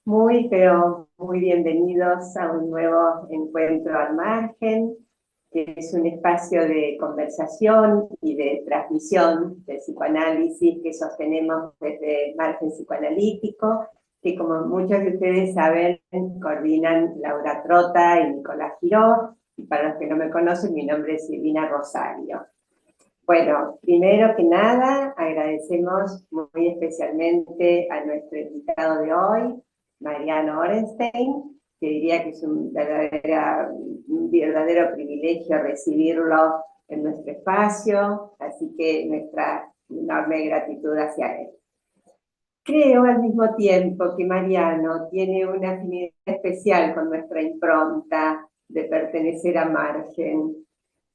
Muy, pero muy bienvenidos a un nuevo encuentro al margen, que es un espacio de conversación y de transmisión del psicoanálisis que sostenemos desde el margen psicoanalítico, que como muchos de ustedes saben, coordinan Laura Trota y Nicolás Giró, y para los que no me conocen, mi nombre es Silvina Rosario. Bueno, primero que nada, agradecemos muy especialmente a nuestro invitado de hoy, Mariano Orenstein, que diría que es un verdadero privilegio recibirlo en nuestro espacio, así que nuestra enorme gratitud hacia él. Creo al mismo tiempo que Mariano tiene una afinidad especial con nuestra impronta de pertenecer a Margen,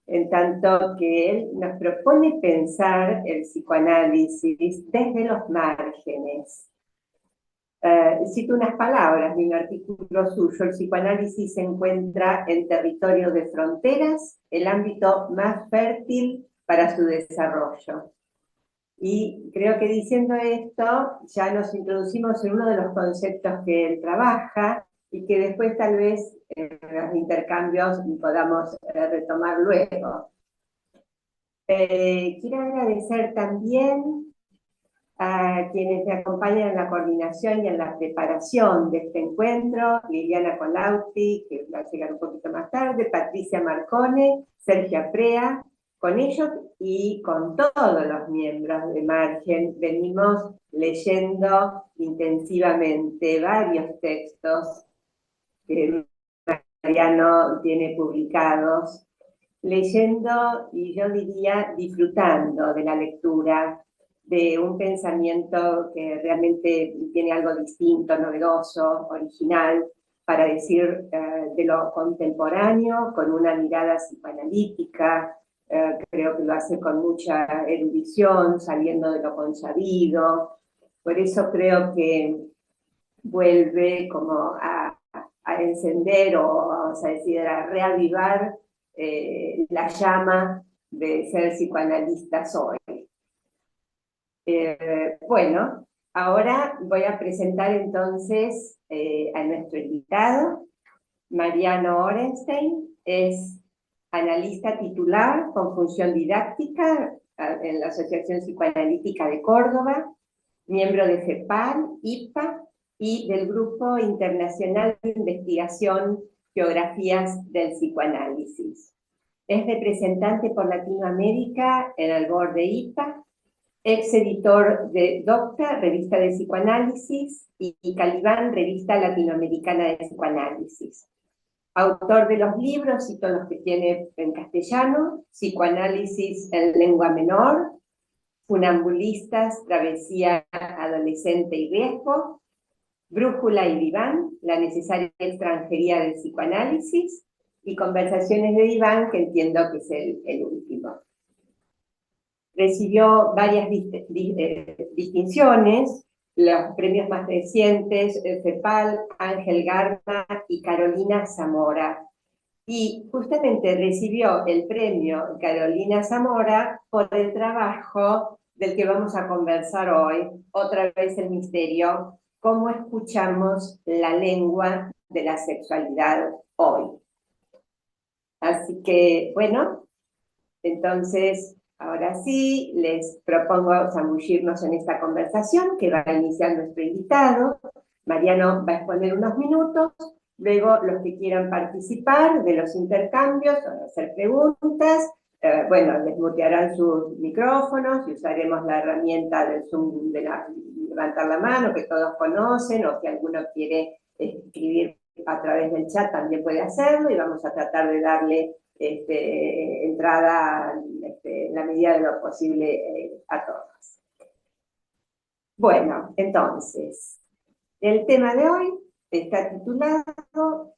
en tanto que él nos propone pensar el psicoanálisis desde los márgenes. Cito unas palabras de un artículo suyo: el psicoanálisis se encuentra en territorio de fronteras, el ámbito más fértil para su desarrollo. Y creo que diciendo esto ya nos introducimos en uno de los conceptos que él trabaja y que después tal vez en los intercambios podamos retomar luego. Quiero agradecer también a quienes me acompañan en la coordinación y en la preparación de este encuentro: Liliana Colauti, que va a llegar un poquito más tarde, Patricia Marcone, Sergio Aprea. Con ellos y con todos los miembros de Margen venimos leyendo intensivamente varios textos que Mariano tiene publicados, leyendo y yo diría disfrutando de la lectura, de un pensamiento que realmente tiene algo distinto, novedoso, original, para decir de lo contemporáneo, con una mirada psicoanalítica. Creo que lo hace con mucha erudición, saliendo de lo consabido. Por eso creo que vuelve como a encender, o vamos a decir, a reavivar la llama de ser psicoanalistas hoy. Bueno, ahora voy a presentar entonces a nuestro invitado. Mariano Orenstein es analista titular con función didáctica en la Asociación Psicoanalítica de Córdoba, miembro de FEPAL, IPA y del Grupo Internacional de Investigación Geografías del Psicoanálisis. Es representante por Latinoamérica en el board de IPA, ex editor de Docta, revista de psicoanálisis, y Calibán, revista latinoamericana de psicoanálisis. Autor de los libros, cito los que tiene en castellano: Psicoanálisis en lengua menor, Funambulistas, travesía adolescente y riesgo, Brújula y diván, la necesaria extranjería del psicoanálisis, y Conversaciones de diván, que entiendo que es el último. Recibió varias distinciones, los premios más recientes, CEPAL, Ángel Garma y Carolina Zamora. Y justamente recibió el premio Carolina Zamora por el trabajo del que vamos a conversar hoy, otra vez el misterio: cómo escuchamos la lengua de la sexualidad hoy. Así que, bueno, entonces, ahora sí, les propongo zambullirnos en esta conversación que va a iniciar nuestro invitado. Mariano va a exponer unos minutos, luego los que quieran participar de los intercambios o hacer preguntas, bueno, les mutearán sus micrófonos y usaremos la herramienta del Zoom de levantar la mano, que todos conocen, o si alguno quiere escribir a través del chat también puede hacerlo, y vamos a tratar de darle entrada en la medida de lo posible a todos. Bueno, entonces, el tema de hoy está titulado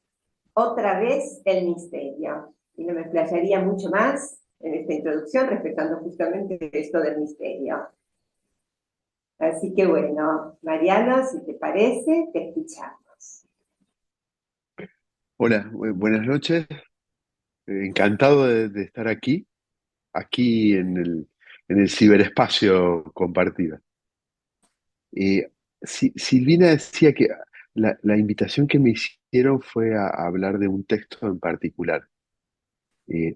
Otra vez el misterio. Y no me explayaría mucho más en esta introducción respetando justamente esto del misterio. Así que bueno, Mariano, si te parece, te escuchamos. Hola, buenas noches. Encantado de estar aquí en el ciberespacio compartido. Silvina decía que la invitación que me hicieron fue a hablar de un texto en particular. Eh,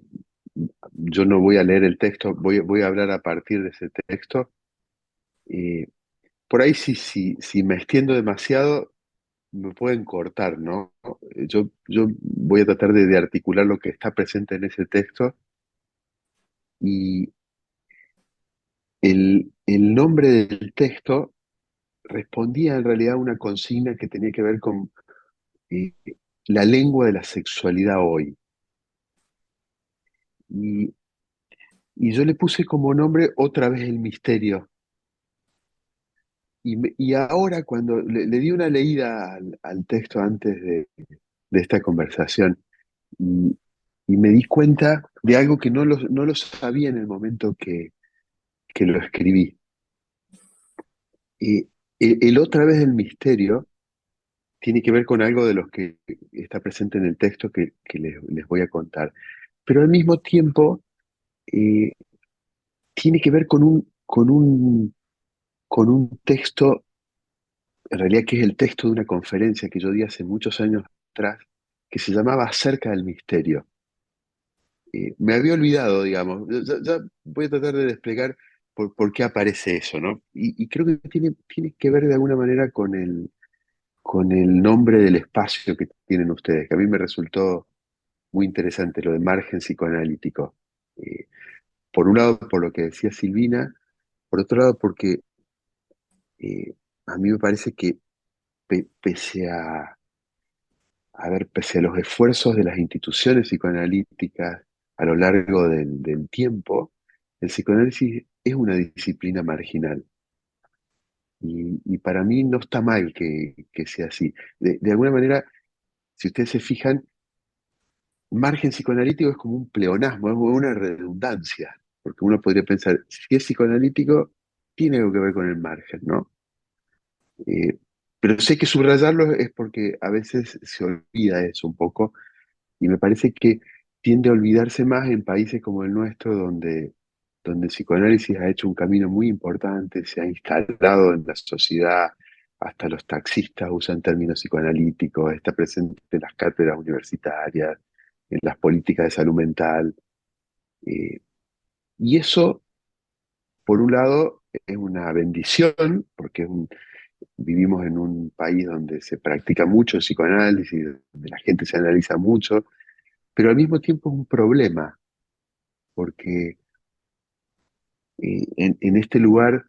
yo no voy a leer el texto, voy a hablar a partir de ese texto. Eh, por ahí si me extiendo demasiado, me pueden cortar, ¿no? Yo voy a tratar de articular lo que está presente en ese texto y el nombre del texto respondía en realidad a una consigna que tenía que ver con eh, la lengua de la sexualidad hoy. Y, y yo le puse como nombre otra vez el misterio. Y ahora cuando le di una leída al texto antes de esta conversación y, y me di cuenta de algo que no lo sabía en el momento que lo escribí. Eh, el otra vez el misterio tiene que ver con algo de los que está presente en el texto que les voy a contar. Pero al mismo tiempo eh, tiene que ver con un texto, en realidad que es el texto de una conferencia que yo di hace muchos años atrás, que se llamaba Acerca del Misterio. Me había olvidado, digamos, ya voy a tratar de desplegar por qué aparece eso, ¿no? Y creo que tiene que ver de alguna manera con el nombre del espacio que tienen ustedes, que a mí me resultó muy interesante, lo de margen psicoanalítico. Eh, por un lado, por lo que decía Silvina, por otro lado, porque eh, a mí me parece que pese pese a los esfuerzos de las instituciones psicoanalíticas a lo largo del tiempo, el psicoanálisis es una disciplina marginal. Y para mí no está mal que sea así. De alguna manera, si ustedes se fijan, margen psicoanalítico es como un pleonasmo, es como una redundancia, porque uno podría pensar, si es psicoanalítico, tiene algo que ver con el margen, ¿no? Eh, pero sé que subrayarlo es porque a veces se olvida eso un poco y me parece que tiende a olvidarse más en países como el nuestro, donde el psicoanálisis ha hecho un camino muy importante, se ha instalado en la sociedad, hasta los taxistas usan términos psicoanalíticos, está presente en las cátedras universitarias, en las políticas de salud mental. eh, y eso, por un lado, es una bendición, porque vivimos en un país donde se practica mucho el psicoanálisis, donde la gente se analiza mucho, pero al mismo tiempo es un problema, porque en este lugar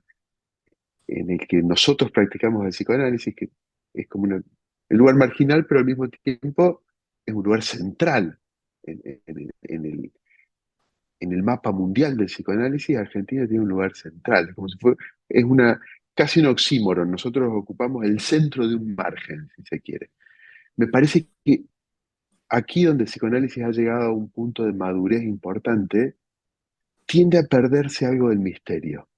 en el que nosotros practicamos el psicoanálisis, que es como el lugar marginal, pero al mismo tiempo es un lugar central en el mapa mundial del psicoanálisis. Argentina tiene un lugar central, como si fuera, es casi un oxímoron. Nosotros ocupamos el centro de un margen, si se quiere. Me parece que aquí donde el psicoanálisis ha llegado a un punto de madurez importante, tiende a perderse algo del misterio,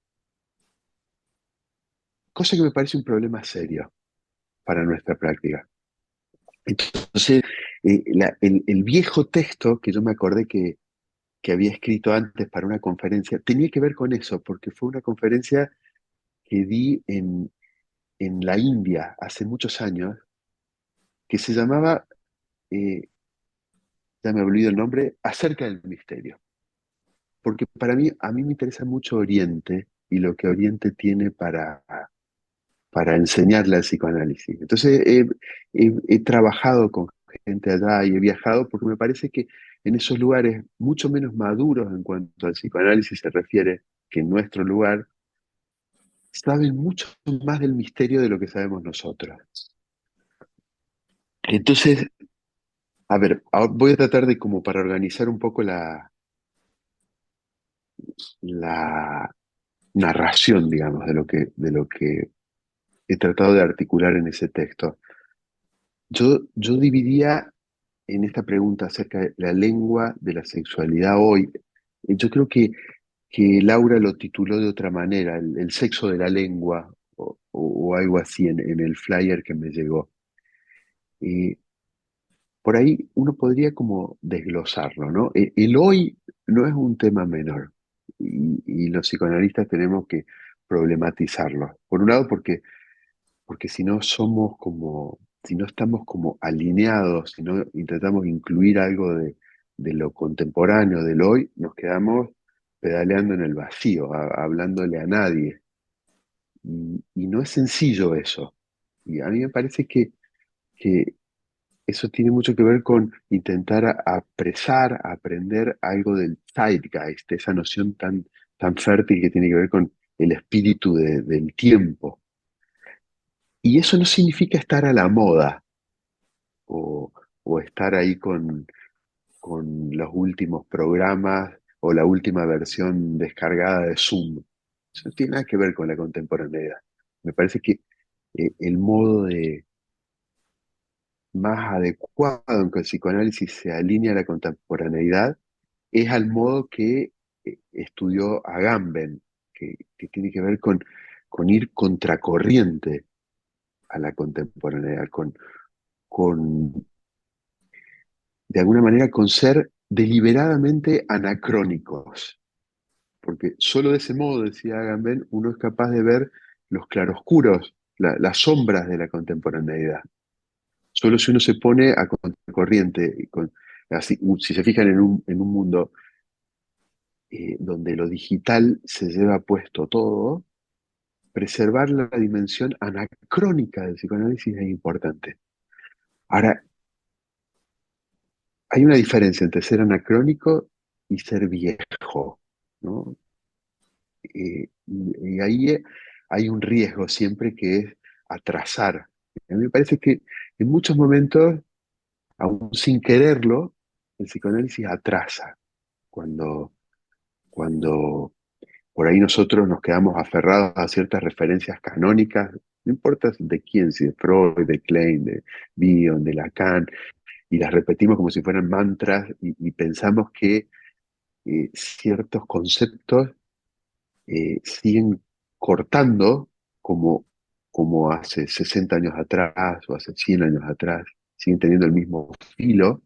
cosa que me parece un problema serio para nuestra práctica. Entonces, el viejo texto que yo me acordé que había escrito antes para una conferencia tenía que ver con eso, porque fue una conferencia que di en la India hace muchos años, que se llamaba, eh, ya me olvido el nombre, Acerca del Misterio. Porque a mí me interesa mucho Oriente y lo que Oriente tiene para enseñarle al psicoanálisis. Entonces he trabajado con gente allá y he viajado porque me parece que en esos lugares mucho menos maduros en cuanto al psicoanálisis se refiere que en nuestro lugar, saben mucho más del misterio de lo que sabemos nosotros. Entonces, a ver, ahora voy a tratar de como para organizar un poco la narración, digamos, de lo que he tratado de articular en ese texto. Yo dividía en esta pregunta acerca de la lengua de la sexualidad hoy. Yo creo que Laura lo tituló de otra manera, el sexo de la lengua, o algo así en el flyer que me llegó. Eh, por ahí uno podría como desglosarlo, ¿no? El hoy no es un tema menor y los psicoanalistas tenemos que problematizarlo. Por un lado, porque si no somos como si no estamos como alineados, si no intentamos incluir algo de lo contemporáneo, del hoy, nos quedamos pedaleando en el vacío, hablándole a nadie. Y no es sencillo eso. Y a mí me parece que eso tiene mucho que ver con intentar apresar, aprender algo del zeitgeist, esa noción tan fértil que tiene que ver con el espíritu del tiempo. Y eso no significa estar a la moda o, o estar ahí con los últimos programas o la última versión descargada de Zoom. Eso no tiene nada que ver con la contemporaneidad. Me parece que el modo más adecuado en que el psicoanálisis se alinea a la contemporaneidad es al modo que estudió Agamben, que tiene que ver con ir contracorriente a la contemporaneidad, con, de alguna manera, con ser deliberadamente anacrónicos. Porque solo de ese modo, decía Agamben, uno es capaz de ver los claroscuros, las sombras de la contemporaneidad. Solo si uno se pone a contracorriente, así, si se fijan en un mundo donde lo digital se lleva puesto todo, preservar la dimensión anacrónica del psicoanálisis es importante. Ahora, hay una diferencia entre ser anacrónico y ser viejo, ¿no? Y ahí hay un riesgo siempre que es atrasar. A mí me parece que en muchos momentos, aún sin quererlo, el psicoanálisis atrasa cuando por ahí nosotros nos quedamos aferrados a ciertas referencias canónicas, no importa de quién, si de Freud, de Klein, de Bion, de Lacan, y las repetimos como si fueran mantras y pensamos que ciertos conceptos siguen cortando como, como hace 60 años atrás o hace 100 años atrás, siguen teniendo el mismo filo.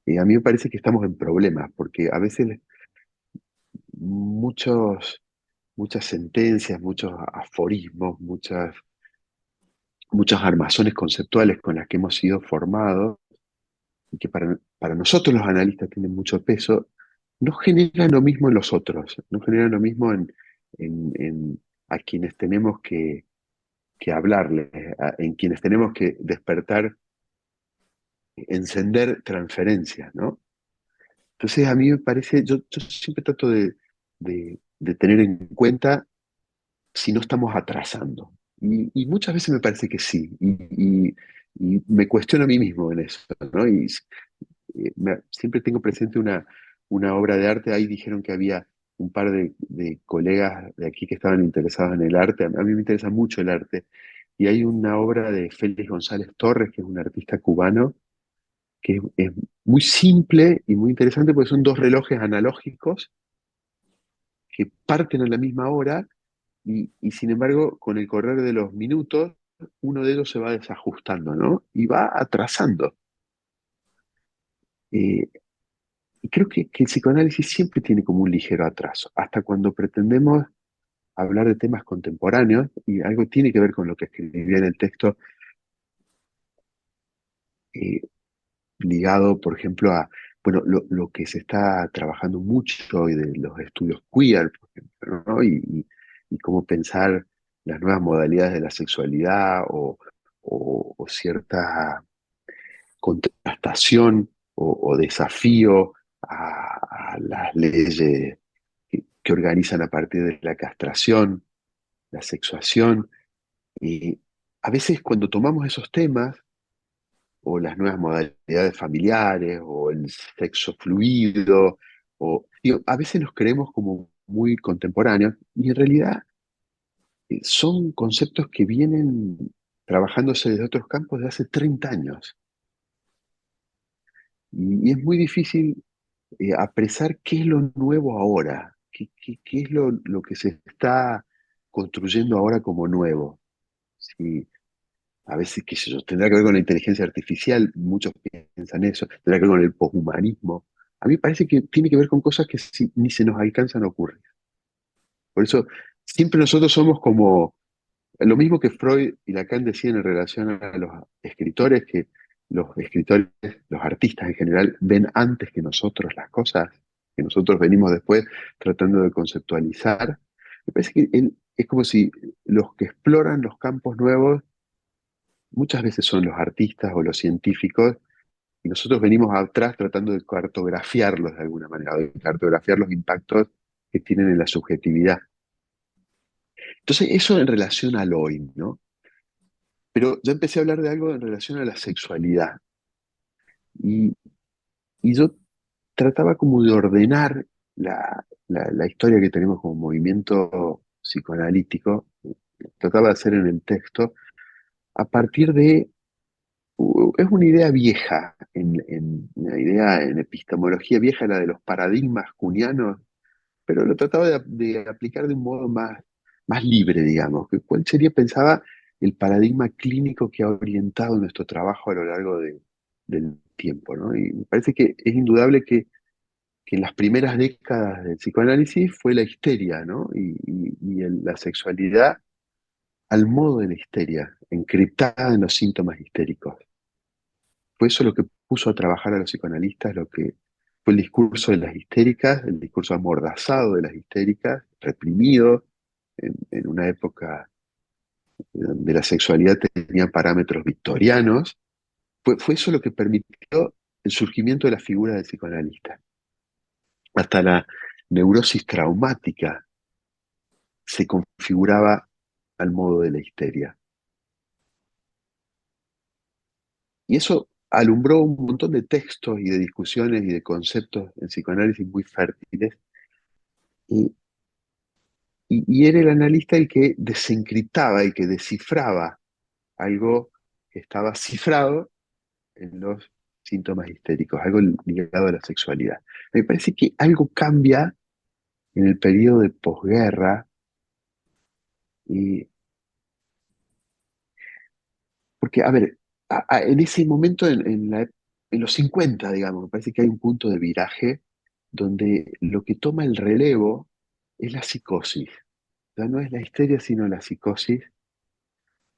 A mí me parece que estamos en problemas, porque a veces muchas sentencias, muchos aforismos, muchos armazones conceptuales con las que hemos sido formados y que para nosotros los analistas tienen mucho peso, no generan lo mismo en los otros, no generan lo mismo a quienes tenemos que hablarles, en quienes tenemos que despertar, encender transferencias, ¿no? Entonces a mí me parece, yo siempre trato de tener en cuenta si no estamos atrasando. Y muchas veces me parece que sí, y me cuestiono a mí mismo en eso, ¿no? Siempre tengo presente una obra de arte, ahí dijeron que había un par de colegas de aquí que estaban interesados en el arte, a mí me interesa mucho el arte, y hay una obra de Félix González Torres, que es un artista cubano, que es muy simple y muy interesante porque son dos relojes analógicos que parten a la misma hora y sin embargo, con el correr de los minutos, uno de ellos se va desajustando, ¿no? Y va atrasando. Eh, y creo que el psicoanálisis siempre tiene como un ligero atraso, hasta cuando pretendemos hablar de temas contemporáneos, y algo tiene que ver con lo que escribí en el texto, eh, ligado, por ejemplo, a bueno, lo que se está trabajando mucho hoy de los estudios queer, por ejemplo, ¿no? Y cómo pensar las nuevas modalidades de la sexualidad o cierta contrastación o desafío a las leyes que organizan a partir de la castración, la sexuación. Y a veces cuando tomamos esos temas, o las nuevas modalidades familiares, o el sexo fluido, digo, a veces nos creemos como muy contemporáneos, y en realidad son conceptos que vienen trabajándose desde otros campos de hace 30 años. Y es muy difícil apresar qué es lo nuevo ahora, qué es lo que se está construyendo ahora como nuevo. Sí, a veces, qué sé yo, tendrá que ver con la inteligencia artificial, muchos piensan eso, tendrá que ver con el poshumanismo. A mí me parece que tiene que ver con cosas que ni se nos alcanzan a ocurrir. Por eso, siempre nosotros somos como lo mismo que Freud y Lacan decían en relación a los escritores, que los escritores, los artistas en general, ven antes que nosotros las cosas, que nosotros venimos después tratando de conceptualizar. Me parece que es como si los que exploran los campos nuevos muchas veces son los artistas o los científicos, y nosotros venimos atrás tratando de cartografiarlos de alguna manera, de cartografiar los impactos que tienen en la subjetividad. Entonces, eso en relación al hoy, ¿no? Pero yo empecé a hablar de algo en relación a la sexualidad. Y, y yo trataba como de ordenar la historia que tenemos como movimiento psicoanalítico, trataba de hacer en el texto, a partir de, es una idea vieja, una idea en epistemología vieja, la de los paradigmas cunianos, pero lo trataba de aplicar de un modo más libre, digamos. ¿Cuál sería, pensaba, el paradigma clínico que ha orientado nuestro trabajo a lo largo del tiempo, ¿no? Y me parece que es indudable que en las primeras décadas del psicoanálisis fue la histeria, ¿no? La sexualidad al modo de la histeria, encriptada en los síntomas histéricos. Fue eso lo que puso a trabajar a los psicoanalistas, lo que fue el discurso de las histéricas, el discurso amordazado de las histéricas, reprimido en una época donde la sexualidad tenía parámetros victorianos. Fue eso lo que permitió el surgimiento de la figura del psicoanalista. Hasta la neurosis traumática se configuraba al modo de la histeria. Y eso alumbró un montón de textos y de discusiones y de conceptos en psicoanálisis muy fértiles. Y, y era el analista el que desencriptaba, el que descifraba algo que estaba cifrado en los síntomas histéricos, algo ligado a la sexualidad. Me parece que algo cambia en el periodo de posguerra, y, porque, a ver, en ese momento, en los 50, digamos, me parece que hay un punto de viraje donde lo que toma el relevo es la psicosis. Ya no es la histeria, sino la psicosis,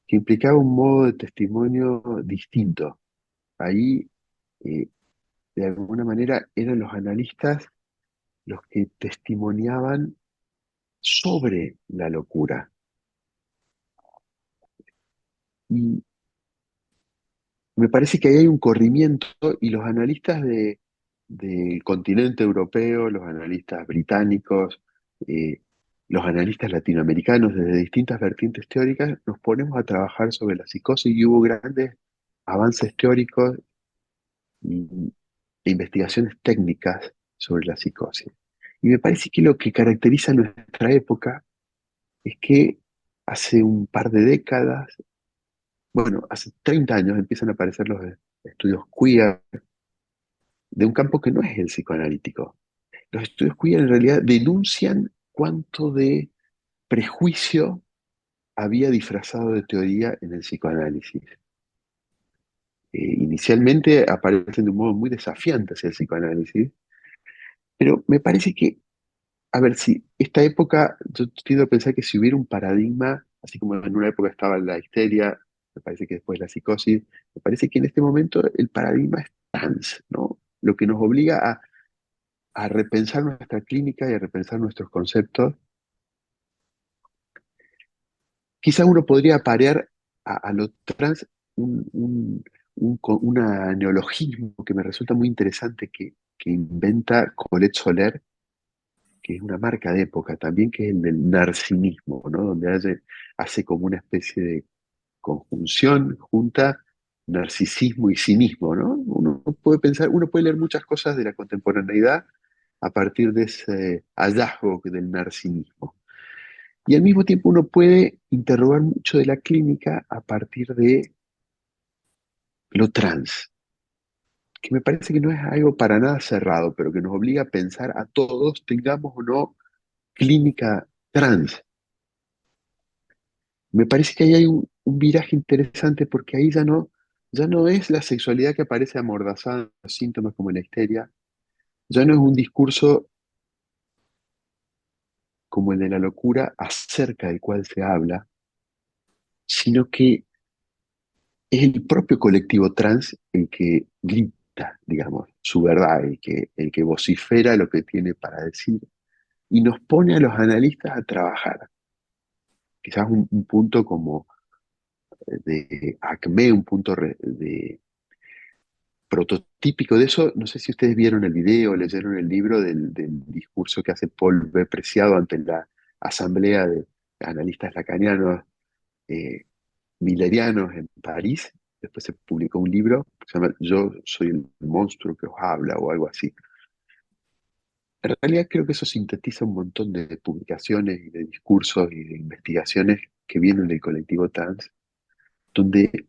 que implicaba un modo de testimonio distinto. Ahí, eh, de alguna manera, eran los analistas los que testimoniaban sobre la locura. Y me parece que ahí hay un corrimiento y los analistas del continente europeo, los analistas británicos, eh, los analistas latinoamericanos desde distintas vertientes teóricas, nos ponemos a trabajar sobre la psicosis y hubo grandes avances teóricos y, e investigaciones técnicas sobre la psicosis. Y me parece que lo que caracteriza nuestra época es que hace un par de décadas, bueno, hace 30 años empiezan a aparecer los estudios queer de un campo que no es el psicoanalítico. Los estudios queer en realidad denuncian cuánto de prejuicio había disfrazado de teoría en el psicoanálisis. Inicialmente aparecen de un modo muy desafiante hacia el psicoanálisis, pero me parece que, a ver, si esta época, yo tiendo a pensar que si hubiera un paradigma, así como en una época estaba la histeria, me parece que después la psicosis, me parece que en este momento el paradigma es trans, ¿no? Lo que nos obliga a repensar nuestra clínica y a repensar nuestros conceptos. Quizá uno podría aparear a lo trans un neologismo que me resulta muy interesante que inventa Colette Soler, que es una marca de época también, que es el del narcinismo, ¿no? Donde hace como una especie de conjunción, junta narcisismo y cinismo, ¿no? Uno puede pensar, uno puede leer muchas cosas de la contemporaneidad a partir de ese hallazgo del narcisismo. Y al mismo tiempo uno puede interrogar mucho de la clínica a partir de lo trans, que me parece que no es algo para nada cerrado, pero que nos obliga a pensar a todos, tengamos o no clínica trans. Me parece que ahí hay un viraje interesante porque ahí ya no es la sexualidad que aparece amordazada en los síntomas como la histeria, ya no es un discurso como el de la locura acerca del cual se habla, sino que es el propio colectivo trans el que grita, digamos, su verdad, el que vocifera lo que tiene para decir y nos pone a los analistas a trabajar. Quizás un punto como de acme, un punto de prototípico de eso. No sé si ustedes vieron el video o leyeron el libro del discurso que hace Paul B. Preciado ante la asamblea de analistas lacanianos millerianos en París. Después se publicó un libro que se llama Yo soy el monstruo que os habla o algo así. En realidad creo que eso sintetiza un montón de publicaciones y de discursos y de investigaciones que vienen del colectivo trans, donde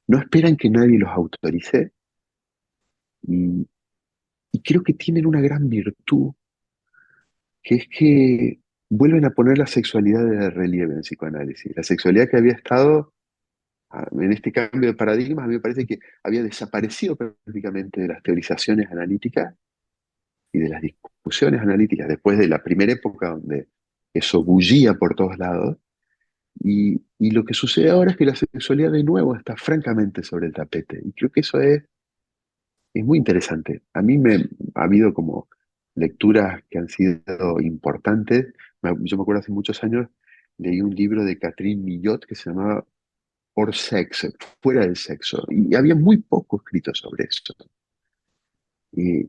no esperan que nadie los autorice y, y creo que tienen una gran virtud, que es que vuelven a poner la sexualidad de relieve en psicoanálisis. La sexualidad que había estado en este cambio de paradigma, a mí me parece que había desaparecido prácticamente de las teorizaciones analíticas y de las discusiones analíticas después de la primera época donde eso bullía por todos lados. Y lo que sucede ahora es que la sexualidad de nuevo está francamente sobre el tapete. Y creo que eso es muy interesante. A mí ha habido como lecturas que han sido importantes. Yo me acuerdo hace muchos años, leí un libro de Catherine Millot que se llamaba Or Sex, fuera del sexo. Y había muy poco escrito sobre eso. Y,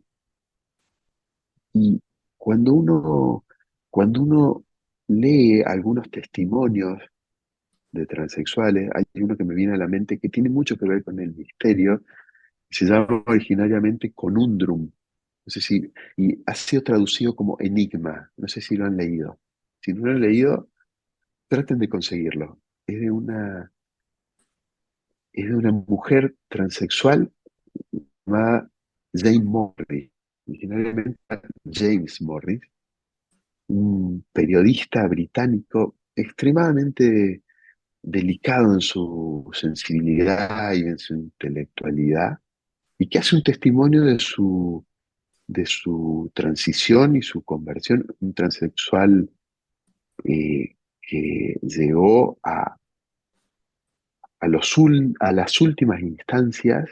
y cuando uno lee algunos testimonios de transexuales, hay uno que me viene a la mente que tiene mucho que ver con el misterio, y se llama originariamente Conundrum. No sé si, y ha sido traducido como Enigma. No sé si lo han leído. Si no lo han leído, traten de conseguirlo. Es de una, es de una mujer transexual llamada Jane Morris, originalmente James Morris, un periodista británico extremadamente delicado en su sensibilidad y en su intelectualidad, y que hace un testimonio de su transición y su conversión, un transexual que llegó a las últimas instancias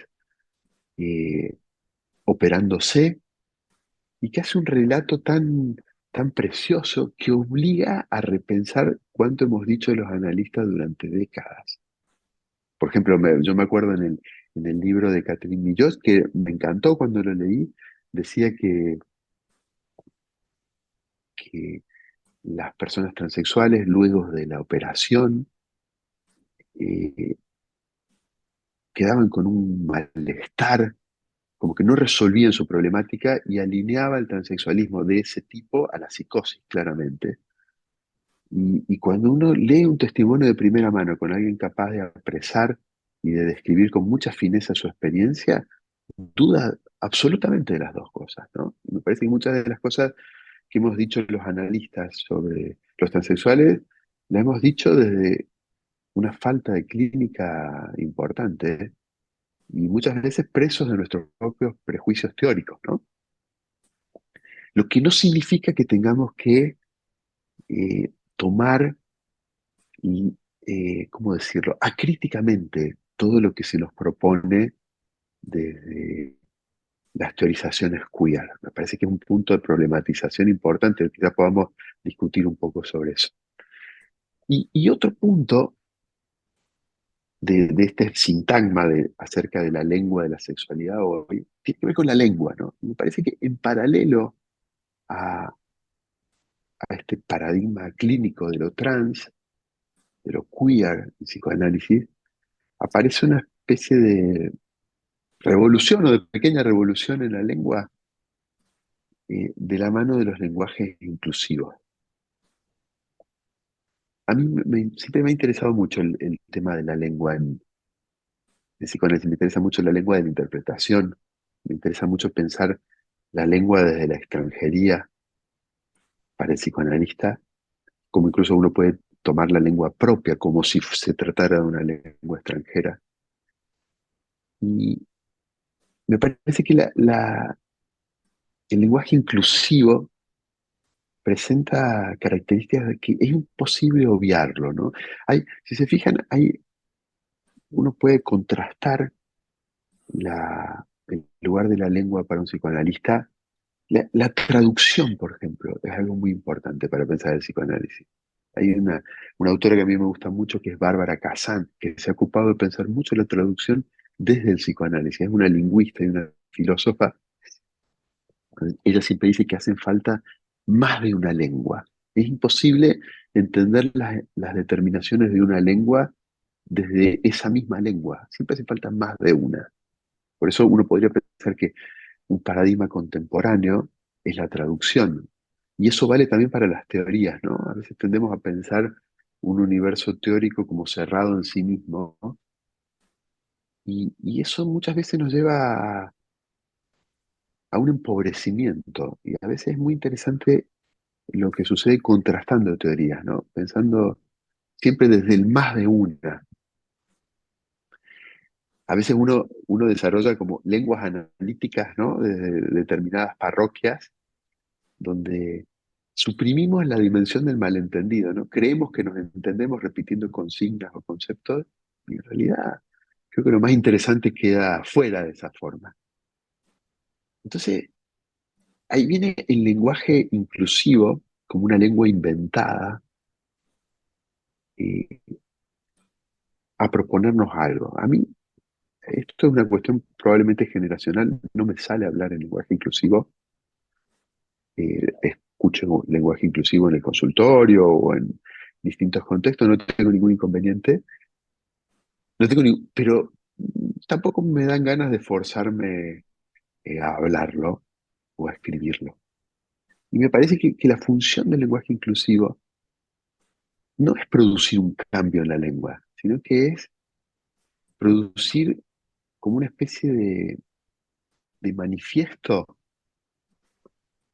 eh, operándose y que hace un relato tan precioso que obliga a repensar cuánto hemos dicho de los analistas durante décadas. Por ejemplo, yo me acuerdo en el libro de Catherine Millot, que me encantó cuando lo leí, decía que las personas transexuales, luego de la operación, eh, quedaban con un malestar, como que no resolvían su problemática y alineaba el transexualismo de ese tipo a la psicosis, claramente. Y cuando uno lee un testimonio de primera mano con alguien capaz de apresar y de describir con mucha fineza su experiencia, duda absolutamente de las dos cosas, ¿no? Me parece que muchas de las cosas que hemos dicho los analistas sobre los transexuales, las hemos dicho desde una falta de clínica importante, ¿eh? Y muchas veces presos de nuestros propios prejuicios teóricos, ¿no? Lo que no significa que tengamos que tomar y, ¿cómo decirlo?, acríticamente todo lo que se nos propone desde las teorizaciones queer. Me parece que es un punto de problematización importante, quizá podamos discutir un poco sobre eso. Y otro punto de este sintagma acerca de la lengua de la sexualidad hoy tiene que ver con la lengua, ¿no? Me parece que en paralelo a este paradigma clínico de lo trans, de lo queer en psicoanálisis, aparece una especie de revolución o de pequeña revolución en la lengua de la mano de los lenguajes inclusivos. A mí siempre me ha interesado mucho el tema de la lengua en psicoanálisis, me interesa mucho la lengua de la interpretación, me interesa mucho pensar la lengua desde la extranjería para el psicoanalista, como incluso uno puede tomar la lengua propia como si se tratara de una lengua extranjera. Y me parece que el lenguaje inclusivo presenta características de que es imposible obviarlo, ¿no? Si se fijan, uno puede contrastar el lugar de la lengua para un psicoanalista. La traducción, por ejemplo, es algo muy importante para pensar el psicoanálisis. Hay una autora que a mí me gusta mucho, que es Bárbara Kazan, que se ha ocupado de pensar mucho la traducción desde el psicoanálisis. Es una lingüista y una filósofa. Ella siempre dice que hacen falta más de una lengua. Es imposible entender las determinaciones de una lengua desde esa misma lengua. Siempre hace falta más de una. Por eso uno podría pensar que un paradigma contemporáneo es la traducción. Y eso vale también para las teorías, ¿no? A veces tendemos a pensar un universo teórico como cerrado en sí mismo, ¿no? Y eso muchas veces nos lleva a un empobrecimiento. Y a veces es muy interesante lo que sucede contrastando teorías, ¿no? Pensando siempre desde el más de una. A veces uno desarrolla como lenguas analíticas, ¿no? De determinadas parroquias, donde suprimimos la dimensión del malentendido, ¿no? Creemos que nos entendemos repitiendo consignas o conceptos, y en realidad creo que lo más interesante queda fuera de esa forma. Entonces, ahí viene el lenguaje inclusivo como una lengua inventada, eh, a proponernos algo. A mí, esto es una cuestión probablemente generacional, no me sale hablar en lenguaje inclusivo. Escucho lenguaje inclusivo en el consultorio o en distintos contextos, no tengo ningún inconveniente. No tengo pero tampoco me dan ganas de forzarme a hablarlo o a escribirlo. Y me parece que la función del lenguaje inclusivo no es producir un cambio en la lengua, sino que es producir como una especie de manifiesto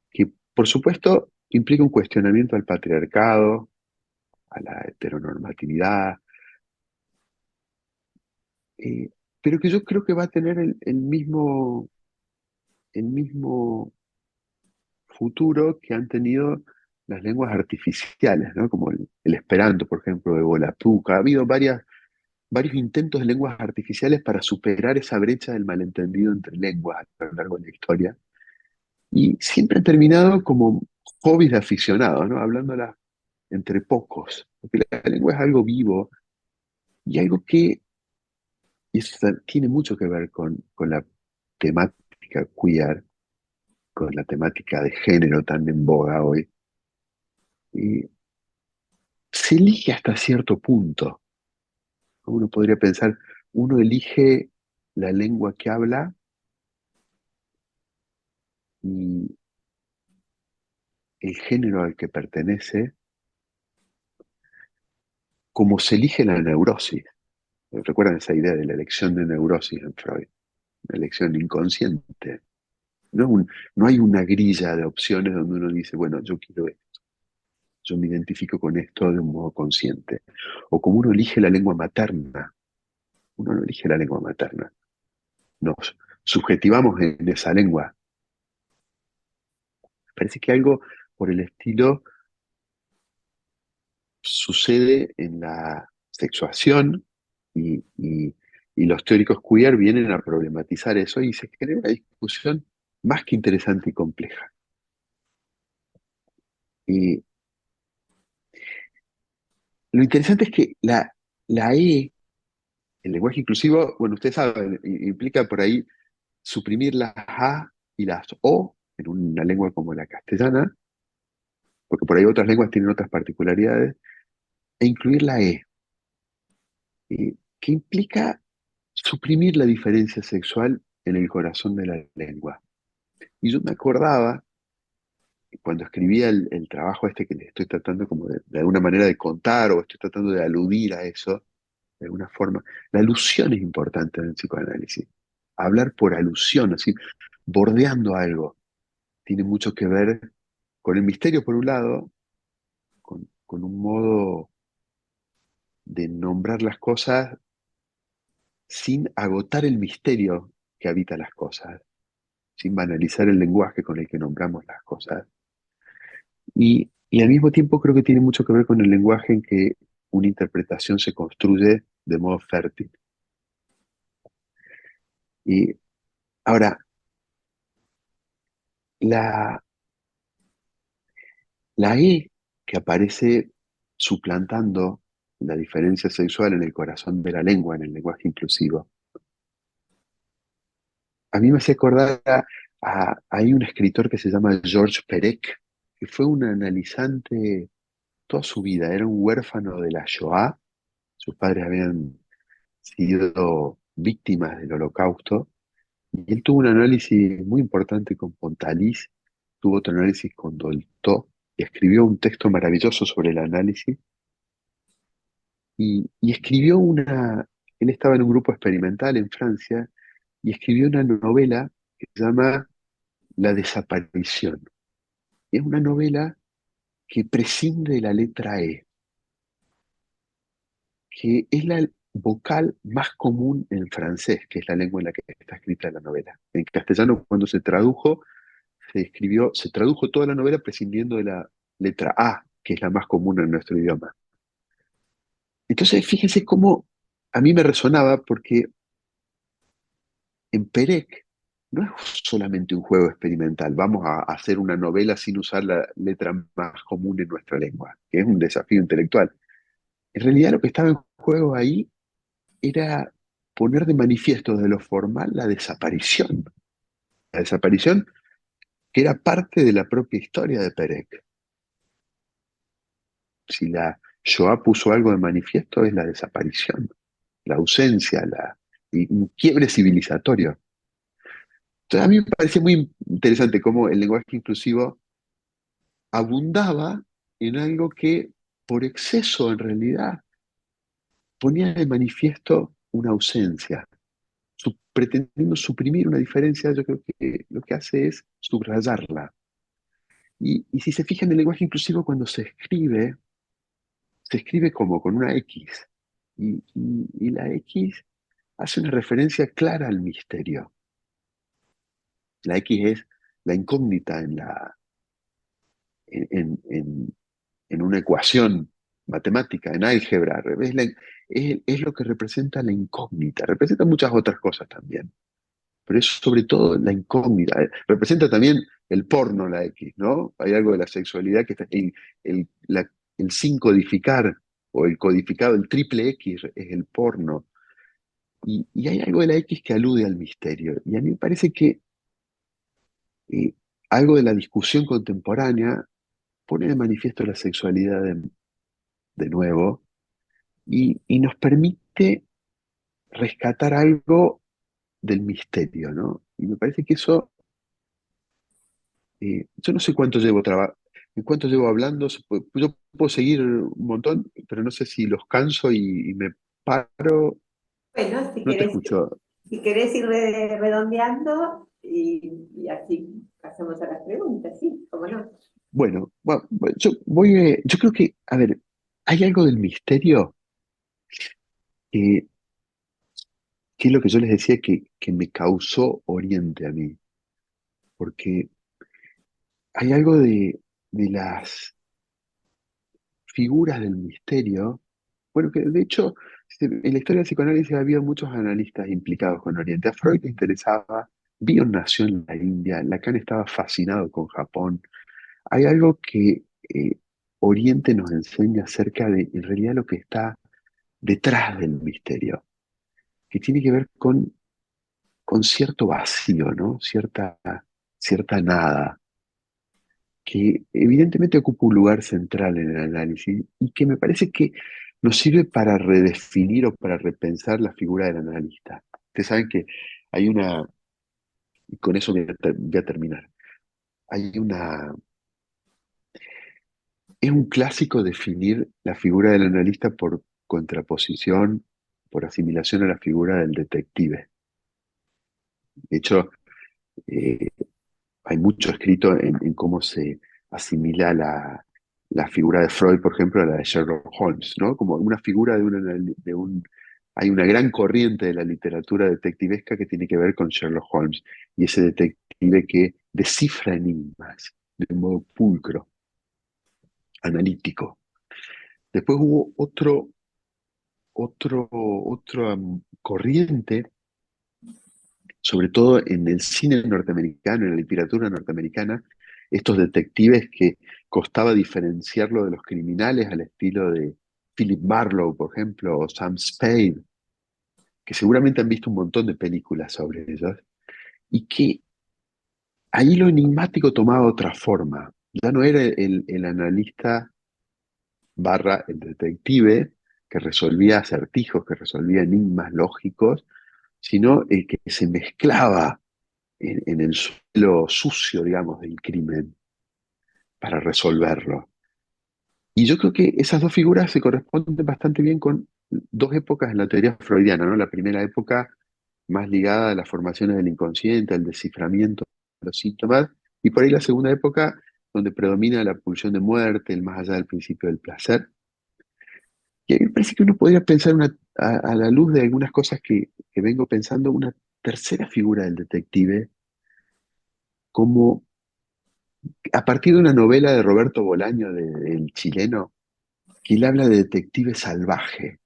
que, por supuesto, implica un cuestionamiento al patriarcado, a la heteronormatividad, eh, pero que yo creo que va a tener el mismo futuro que han tenido las lenguas artificiales, ¿no? Como el Esperanto, por ejemplo, de Volapük. Ha habido varios intentos de lenguas artificiales para superar esa brecha del malentendido entre lenguas a lo largo de la historia. Y siempre han terminado como hobbies de aficionados, ¿no? Hablándolas entre pocos. Porque la lengua es algo vivo y algo que y eso tiene mucho que ver con la temática queer, con la temática de género tan en boga hoy. Y se elige hasta cierto punto. Uno podría pensar, uno elige la lengua que habla y el género al que pertenece, como se elige la neurosis. ¿Recuerdan esa idea de la elección de neurosis en Freud? Una elección inconsciente. No hay una grilla de opciones donde uno dice, bueno, yo quiero esto, yo me identifico con esto de un modo consciente. O como uno elige la lengua materna, uno no elige la lengua materna, nos subjetivamos en esa lengua. Parece que algo por el estilo sucede en la sexuación y los teóricos queer vienen a problematizar eso y se genera una discusión más que interesante y compleja. Y lo interesante es que la E, el lenguaje inclusivo, bueno, ustedes saben, implica por ahí suprimir las A y las O en una lengua como la castellana, porque por ahí otras lenguas tienen otras particularidades, e incluir la E, que implica suprimir la diferencia sexual en el corazón de la lengua. Y yo me acordaba, cuando escribía el trabajo este que les estoy tratando como de alguna manera de contar o estoy tratando de aludir a eso, de alguna forma, la alusión es importante en el psicoanálisis. Hablar por alusión, así, bordeando algo, tiene mucho que ver con el misterio por un lado, con un modo de nombrar las cosas sin agotar el misterio que habita las cosas, sin banalizar el lenguaje con el que nombramos las cosas. Y al mismo tiempo creo que tiene mucho que ver con el lenguaje en que una interpretación se construye de modo fértil. Y ahora, la, la E que aparece suplantando la diferencia sexual en el corazón de la lengua, en el lenguaje inclusivo, a mí me hace acordar hay un escritor que se llama Georges Perec, que fue un analizante toda su vida, era un huérfano de la Shoah, sus padres habían sido víctimas del Holocausto, y él tuvo un análisis muy importante con Pontalis, tuvo otro análisis con Dolto, y escribió un texto maravilloso sobre el análisis, y escribió él estaba en un grupo experimental en Francia, y escribió una novela que se llama La desaparición. Y es una novela que prescinde de la letra E, que es la vocal más común en francés, que es la lengua en la que está escrita la novela. En castellano, cuando se tradujo toda la novela prescindiendo de la letra A, que es la más común en nuestro idioma. Entonces, fíjense cómo a mí me resonaba, porque en Perec no es solamente un juego experimental, vamos a hacer una novela sin usar la letra más común en nuestra lengua, que es un desafío intelectual. En realidad lo que estaba en juego ahí era poner de manifiesto de lo formal la desaparición que era parte de la propia historia de Perec. Si la Shoah puso algo de manifiesto es la desaparición, la ausencia, y un quiebre civilizatorio. Entonces a mí me parece muy interesante cómo el lenguaje inclusivo abundaba en algo que por exceso en realidad ponía de manifiesto una ausencia. Pretendiendo suprimir una diferencia, yo creo que lo que hace es subrayarla. Y si se fijan en el lenguaje inclusivo, cuando se escribe como con una X. Y la X hace una referencia clara al misterio. La X es la incógnita en en una ecuación matemática, en álgebra. Es lo que representa la incógnita. Representa muchas otras cosas también, pero es sobre todo la incógnita. Representa también el porno, la X, ¿no? Hay algo de la sexualidad que está, el sin codificar o el codificado, el triple X es el porno. Y hay algo de la X que alude al misterio. Y a mí me parece que eh, algo de la discusión contemporánea pone de manifiesto la sexualidad de nuevo y nos permite rescatar algo del misterio, ¿no? Y me parece que eso, yo no sé en cuánto llevo hablando, yo puedo seguir un montón, pero no sé si los canso y me paro, Bueno, no te escucho. si querés ir redondeando y así pasamos a las preguntas, sí, cómo no. Bueno, yo creo que, a ver, hay algo del misterio que, que es lo que yo les decía que me causó Oriente a mí, porque hay algo de las figuras del misterio, bueno, que de hecho en la historia del psicoanálisis había muchos analistas implicados con Oriente. A Freud le interesaba, Bion nació en la India, Lacan estaba fascinado con Japón. Hay algo que Oriente nos enseña acerca de, en realidad, lo que está detrás del misterio, que tiene que ver con cierto vacío, ¿no? Cierta nada, que evidentemente ocupa un lugar central en el análisis y que me parece que nos sirve para redefinir o para repensar la figura del analista. Ustedes saben que hay y con eso voy a terminar, hay es un clásico definir la figura del analista por contraposición, por asimilación a la figura del detective. De hecho, eh, hay mucho escrito en cómo se asimila la figura de Freud, por ejemplo, a la de Sherlock Holmes, ¿no? Como una figura hay una gran corriente de la literatura detectivesca que tiene que ver con Sherlock Holmes y ese detective que descifra enigmas de un modo pulcro. analítico. Después hubo otra corriente, sobre todo en el cine norteamericano, en la literatura norteamericana, estos detectives que costaba diferenciarlo de los criminales al estilo de Philip Marlowe, por ejemplo, o Sam Spade, que seguramente han visto un montón de películas sobre ellos, y que ahí lo enigmático tomaba otra forma. Ya no era el analista barra el detective que resolvía acertijos, que resolvía enigmas lógicos, sino el que se mezclaba en el suelo sucio, digamos, del crimen para resolverlo. Y yo creo que esas dos figuras se corresponden bastante bien con dos épocas en la teoría freudiana, ¿no? La primera época más ligada a las formaciones del inconsciente, al desciframiento de los síntomas, y por ahí la segunda época donde predomina la pulsión de muerte, el más allá del principio del placer. Y a mí me parece que uno podría pensar a la luz de algunas cosas que vengo pensando, una tercera figura del detective, como a partir de una novela de Roberto Bolaño, el chileno, que él habla de detective salvaje,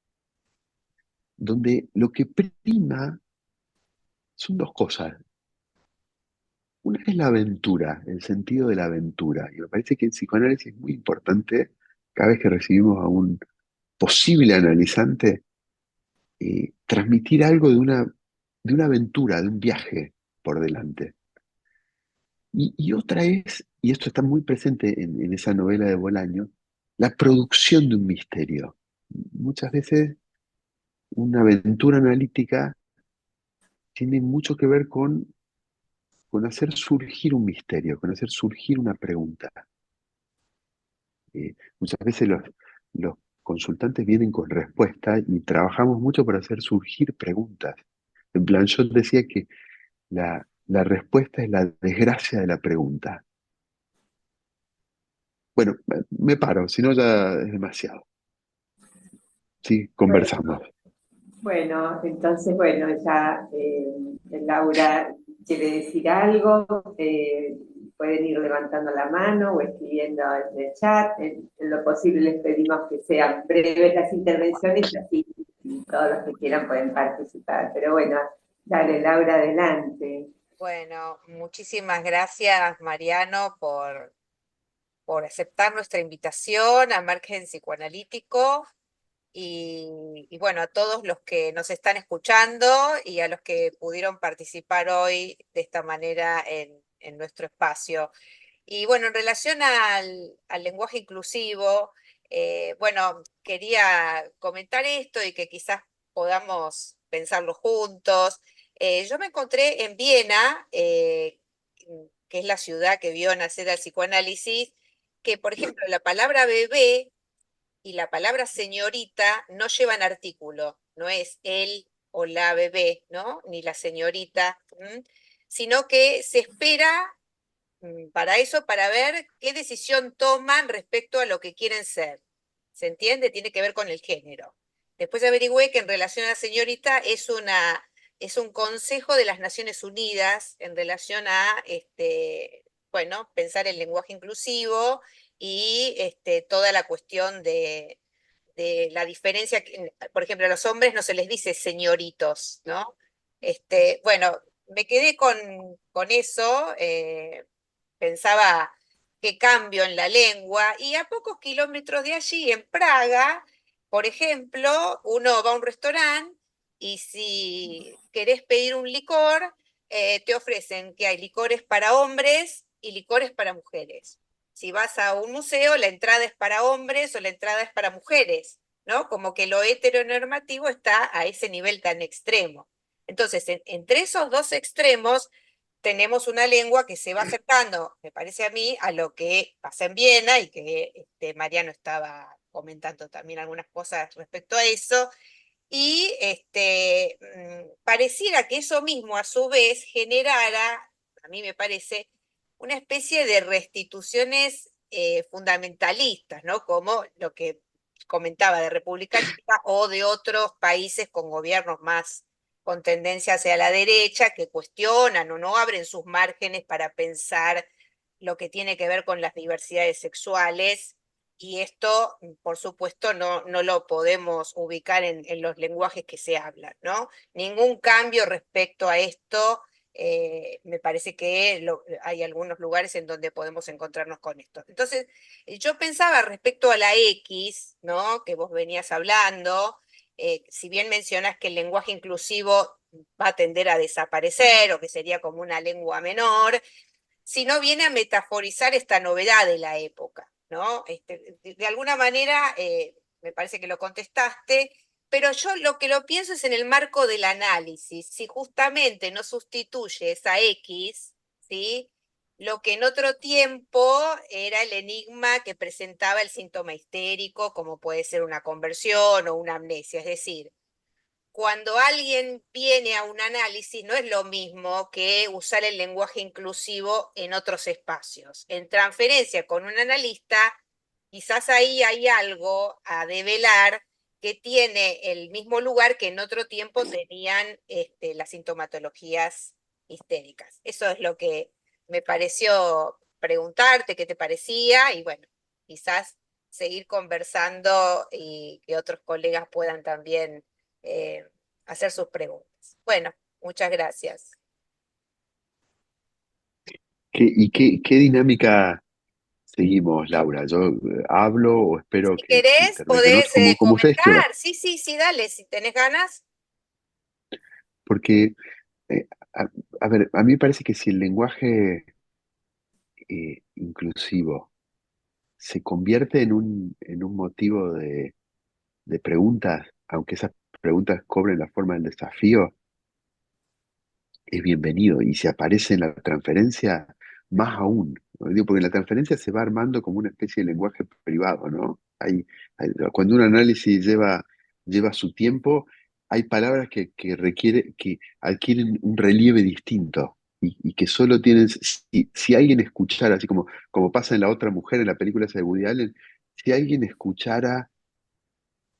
donde lo que prima son dos cosas. Una es la aventura, el sentido de la aventura. Y me parece que el psicoanálisis es muy importante cada vez que recibimos a un posible analizante, transmitir algo de una aventura, de un viaje por delante. Y otra es, y esto está muy presente en esa novela de Bolaño, la producción de un misterio. Muchas veces una aventura analítica tiene mucho que ver con hacer surgir un misterio, con hacer surgir una pregunta. Muchas veces los consultantes vienen con respuestas y trabajamos mucho para hacer surgir preguntas. En Blanchot decía que la respuesta es la desgracia de la pregunta. Bueno, me paro, si no ya es demasiado. Sí, Bueno, conversamos. bueno, entonces, bueno, ya Laura quiere decir algo, pueden ir levantando la mano o escribiendo en el chat. En lo posible les pedimos que sean breves las intervenciones, así todos los que quieran pueden participar. Pero bueno, dale, Laura, adelante. Bueno, muchísimas gracias, Mariano, por aceptar nuestra invitación a Margen Psicoanalítico y bueno, a todos los que nos están escuchando y a los que pudieron participar hoy de esta manera en nuestro espacio. Y bueno, en relación al lenguaje inclusivo, bueno, quería comentar esto y que quizás podamos pensarlo juntos. Yo me encontré en Viena, que es la ciudad que vio nacer al psicoanálisis, que por ejemplo la palabra bebé y la palabra señorita no llevan artículo, no es él o la bebé, ¿no? Ni la señorita, sino que se espera para eso, para ver qué decisión toman respecto a lo que quieren ser. ¿Se entiende? Tiene que ver con el género. Después averigüé que en relación a la señorita es un consejo de las Naciones Unidas en relación a, bueno, pensar el lenguaje inclusivo y toda la cuestión de la diferencia, por ejemplo, a los hombres no se les dice señoritos, ¿no? Bueno, me quedé con eso, pensaba qué cambio en la lengua, y a pocos kilómetros de allí, en Praga, por ejemplo, uno va a un restaurante y si querés pedir un licor, te ofrecen que hay licores para hombres y licores para mujeres. Si vas a un museo, la entrada es para hombres o la entrada es para mujeres, ¿no? Como que lo heteronormativo está a ese nivel tan extremo. Entonces, entre esos dos extremos, tenemos una lengua que se va acercando, me parece a mí, a lo que pasa en Viena y que Mariano estaba comentando también algunas cosas respecto a eso. Y pareciera que eso mismo a su vez generara, a mí me parece, una especie de restituciones fundamentalistas, ¿no? Como lo que comentaba de República Checa o de otros países con gobiernos más con tendencia hacia la derecha, que cuestionan o no abren sus márgenes para pensar lo que tiene que ver con las diversidades sexuales y esto, por supuesto, no lo podemos ubicar en los lenguajes que se hablan, ¿no? Ningún cambio respecto a esto. Me parece que hay algunos lugares en donde podemos encontrarnos con esto. Entonces, yo pensaba respecto a la X, ¿no? Que vos venías hablando, si bien mencionas que el lenguaje inclusivo va a tender a desaparecer o que sería como una lengua menor, si no viene a metaforizar esta novedad de la época, ¿no? De alguna manera, me parece que lo contestaste, pero yo lo que lo pienso es en el marco del análisis, si justamente no sustituye esa X, ¿sí? Lo que en otro tiempo era el enigma que presentaba el síntoma histérico, como puede ser una conversión o una amnesia, es decir, cuando alguien viene a un análisis, no es lo mismo que usar el lenguaje inclusivo en otros espacios. En transferencia con un analista, quizás ahí hay algo a develar que tiene el mismo lugar que en otro tiempo tenían las sintomatologías histéricas. Eso es lo que me pareció preguntarte, qué te parecía, y bueno, quizás seguir conversando y que otros colegas puedan también hacer sus preguntas. Bueno, muchas gracias. ¿Qué dinámica seguimos, Laura? ¿Yo hablo o espero Si que querés, intervengan otros, podés como ustedes quieran? comentar. Sí, sí, sí, dale, si tenés ganas. Porque, eh, a, a ver, a mí me parece que si el lenguaje inclusivo se convierte en un motivo de preguntas, aunque esas preguntas cobren la forma del desafío, es bienvenido. Y si aparece en la transferencia, más aún, ¿no? Digo, porque en la transferencia se va armando como una especie de lenguaje privado, ¿no? Cuando un análisis lleva su tiempo, hay palabras que adquieren un relieve distinto y que solo tienen, si alguien escuchara, así como pasa en La Otra Mujer, en la película esa de Woody Allen, si alguien escuchara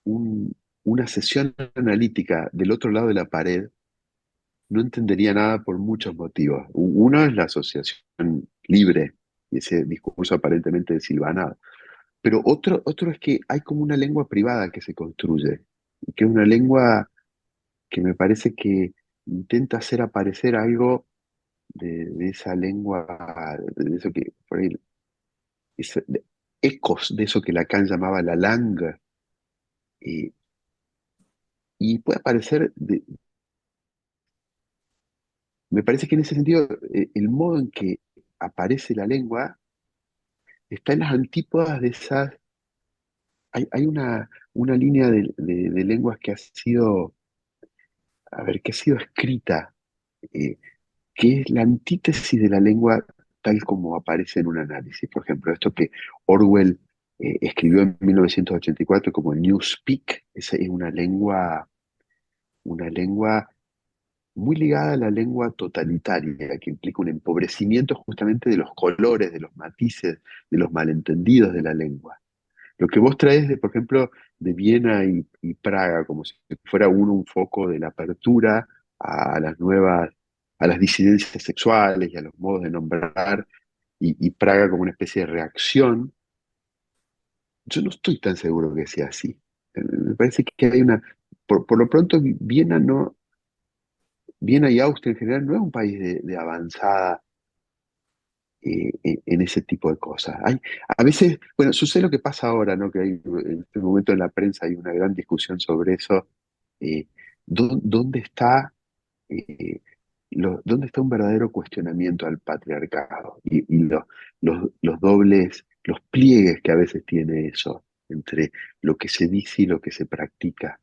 una sesión analítica del otro lado de la pared, no entendería nada por muchos motivos. Uno es la asociación libre y ese discurso aparentemente desilvanado. Pero otro es que hay como una lengua privada que se construye, y que es una lengua que me parece que intenta hacer aparecer algo de esa lengua, de eso que por ahí, ecos de eso que Lacan llamaba la langue, y, y puede aparecer, me parece que en ese sentido, el modo en que aparece la lengua está en las antípodas de esas. Hay una línea de lenguas que ha sido, a ver, que ha sido escrita, eh, que es la antítesis de la lengua tal como aparece en un análisis. Por ejemplo, esto que Orwell escribió en 1984 como Newspeak, esa es una lengua muy ligada a la lengua totalitaria, que implica un empobrecimiento justamente de los colores, de los matices, de los malentendidos de la lengua. Lo que vos traes, por ejemplo, de Viena y Praga, como si fuera uno un foco de la apertura a las nuevas, a las disidencias sexuales y a los modos de nombrar, y Praga como una especie de reacción, yo no estoy tan seguro que sea así. Me parece que hay por lo pronto, Viena no, Viena y Austria en general no es un país de avanzada en ese tipo de cosas. A veces, bueno, sucede lo que pasa ahora, ¿no? Que en este momento en la prensa hay una gran discusión sobre eso. eh, ¿Dónde está, eh, dónde está un verdadero cuestionamiento al patriarcado? Y los dobles, los pliegues que a veces tiene eso entre lo que se dice y lo que se practica.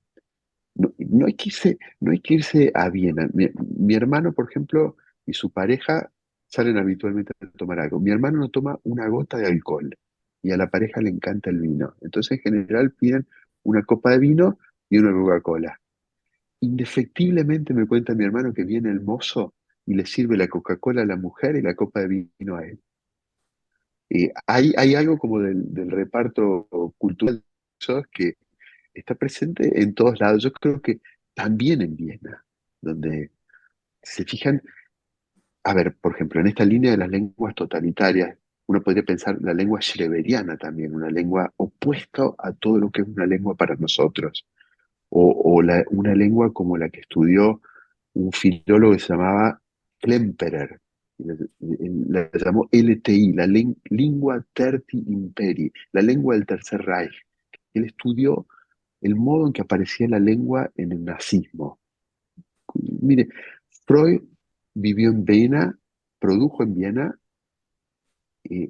No hay que irse a Viena. Mi hermano, por ejemplo, y su pareja salen habitualmente a tomar algo. Mi hermano no toma una gota de alcohol y a la pareja le encanta el vino. Entonces, en general, piden una copa de vino y una Coca-Cola. Indefectiblemente me cuenta mi hermano que viene el mozo y le sirve la Coca-Cola a la mujer y la copa de vino a él. Hay algo como del reparto cultural que está presente en todos lados. Yo creo que también en Viena, donde se fijan, a ver, por ejemplo, en esta línea de las lenguas totalitarias, uno podría pensar la lengua schreberiana también, una lengua opuesta a todo lo que es una lengua para nosotros, o una lengua como la que estudió un filólogo que se llamaba Klemperer, la llamó LTI, la Lingua Terti Imperi, la lengua del Tercer Reich. Él estudió el modo en que aparecía la lengua en el nazismo. Mire, Freud vivió en Viena, produjo en Viena.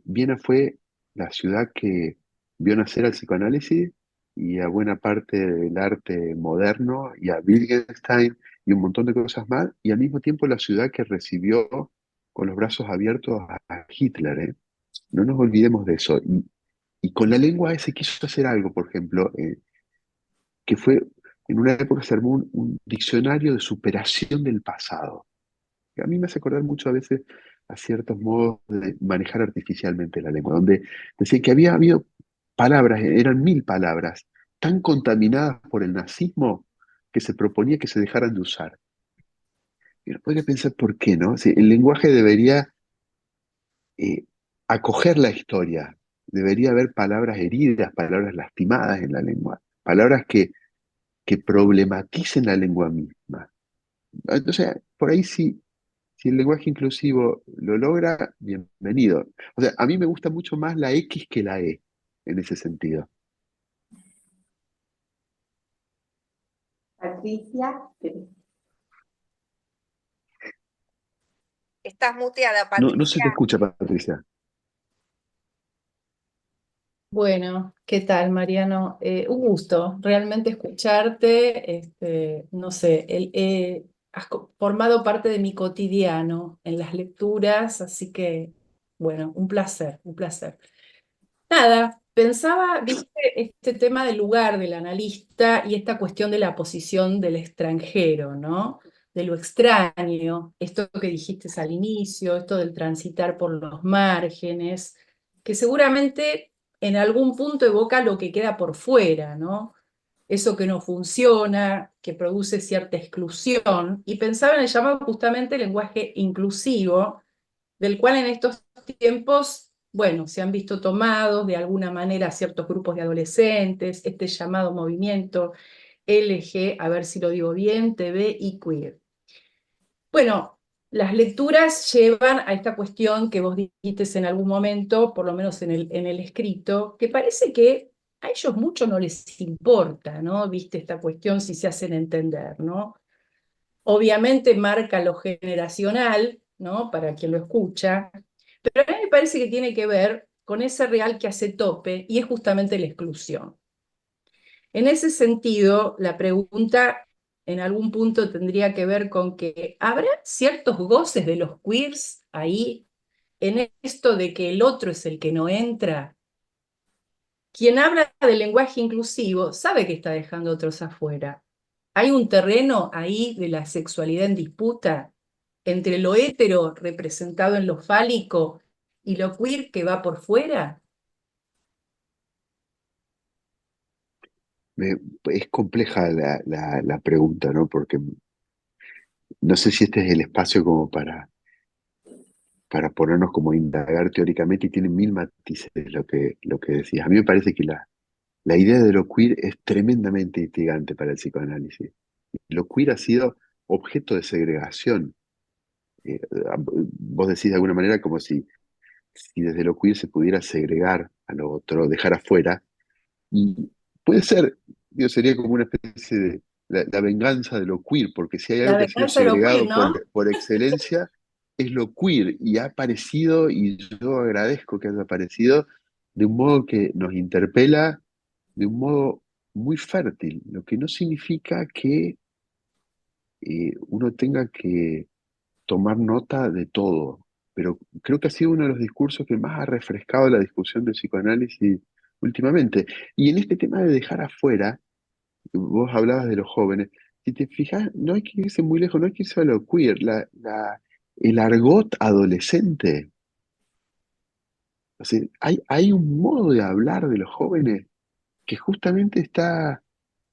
Viena fue la ciudad que vio nacer al psicoanálisis y a buena parte del arte moderno y a Wittgenstein y un montón de cosas más, y al mismo tiempo la ciudad que recibió con los brazos abiertos a Hitler, ¿eh? No nos olvidemos de eso. Y con la lengua se quiso hacer algo, por ejemplo, que fue, en una época se armó un diccionario de superación del pasado, que a mí me hace acordar mucho a veces a ciertos modos de manejar artificialmente la lengua, donde decía que había habido palabras, eran 1000 palabras, tan contaminadas por el nazismo que se proponía que se dejaran de usar. Y uno podría pensar, ¿por qué no? Si el lenguaje debería eh, acoger la historia, debería haber palabras heridas, palabras lastimadas en la lengua, palabras que problematicen la lengua misma. Entonces, por ahí sí, si el lenguaje inclusivo lo logra, bienvenido. O sea, a mí me gusta mucho más la X que la E en ese sentido. Patricia, Estás muteada, No, no se te Patricia. escucha, Patricia. Bueno, ¿qué tal, Mariano? Un gusto realmente escucharte. No sé, formado parte de mi cotidiano en las lecturas, así que, bueno, un placer, un placer. Nada, pensaba, viste, este tema del lugar del analista y esta cuestión de la posición del extranjero, ¿no? De lo extraño, esto que dijiste al inicio, esto del transitar por los márgenes, que seguramente en algún punto evoca lo que queda por fuera, ¿no? Eso que no funciona, que produce cierta exclusión, y pensaba en el llamado justamente lenguaje inclusivo, del cual en estos tiempos, bueno, se han visto tomados de alguna manera ciertos grupos de adolescentes, este llamado movimiento LG, a ver si lo digo bien, TV y queer. Bueno, las lecturas llevan a esta cuestión que vos dijiste en algún momento, por lo menos en el escrito, que parece que a ellos mucho no les importa, ¿no? Viste esta cuestión si se hacen entender, ¿no? Obviamente marca lo generacional, ¿no? Para quien lo escucha, pero a mí me parece que tiene que ver con ese real que hace tope y es justamente la exclusión. En ese sentido, la pregunta en algún punto tendría que ver con que ¿habrá ciertos goces de los queers ahí en esto de que el otro es el que no entra? Quien habla del lenguaje inclusivo sabe que está dejando a otros afuera. Hay un terreno ahí de la sexualidad en disputa entre lo hétero representado en lo fálico y lo queer que va por fuera. Es compleja la pregunta, ¿no? Porque no sé si este es el espacio como para ponernos como a indagar teóricamente y tiene 1000 matices lo que decías. A mí me parece que la idea de lo queer es tremendamente instigante para el psicoanálisis. Lo queer ha sido objeto de segregación. Vos decís de alguna manera como si desde lo queer se pudiera segregar a lo otro, dejar afuera. Y puede ser, digo, sería como una especie de la venganza de lo queer, porque si hay La algo que ha sido venganza de lo queer, segregado ¿no? por excelencia, es lo queer. Y ha aparecido, y yo agradezco que haya aparecido, de un modo que nos interpela, de un modo muy fértil, lo que no significa que uno tenga que tomar nota de todo, pero creo que ha sido uno de los discursos que más ha refrescado la discusión del psicoanálisis últimamente. Y en este tema de dejar afuera, vos hablabas de los jóvenes, si te fijas, no hay que irse muy lejos, no hay que irse a lo queer, el argot adolescente. O sea, hay un modo de hablar de los jóvenes que justamente está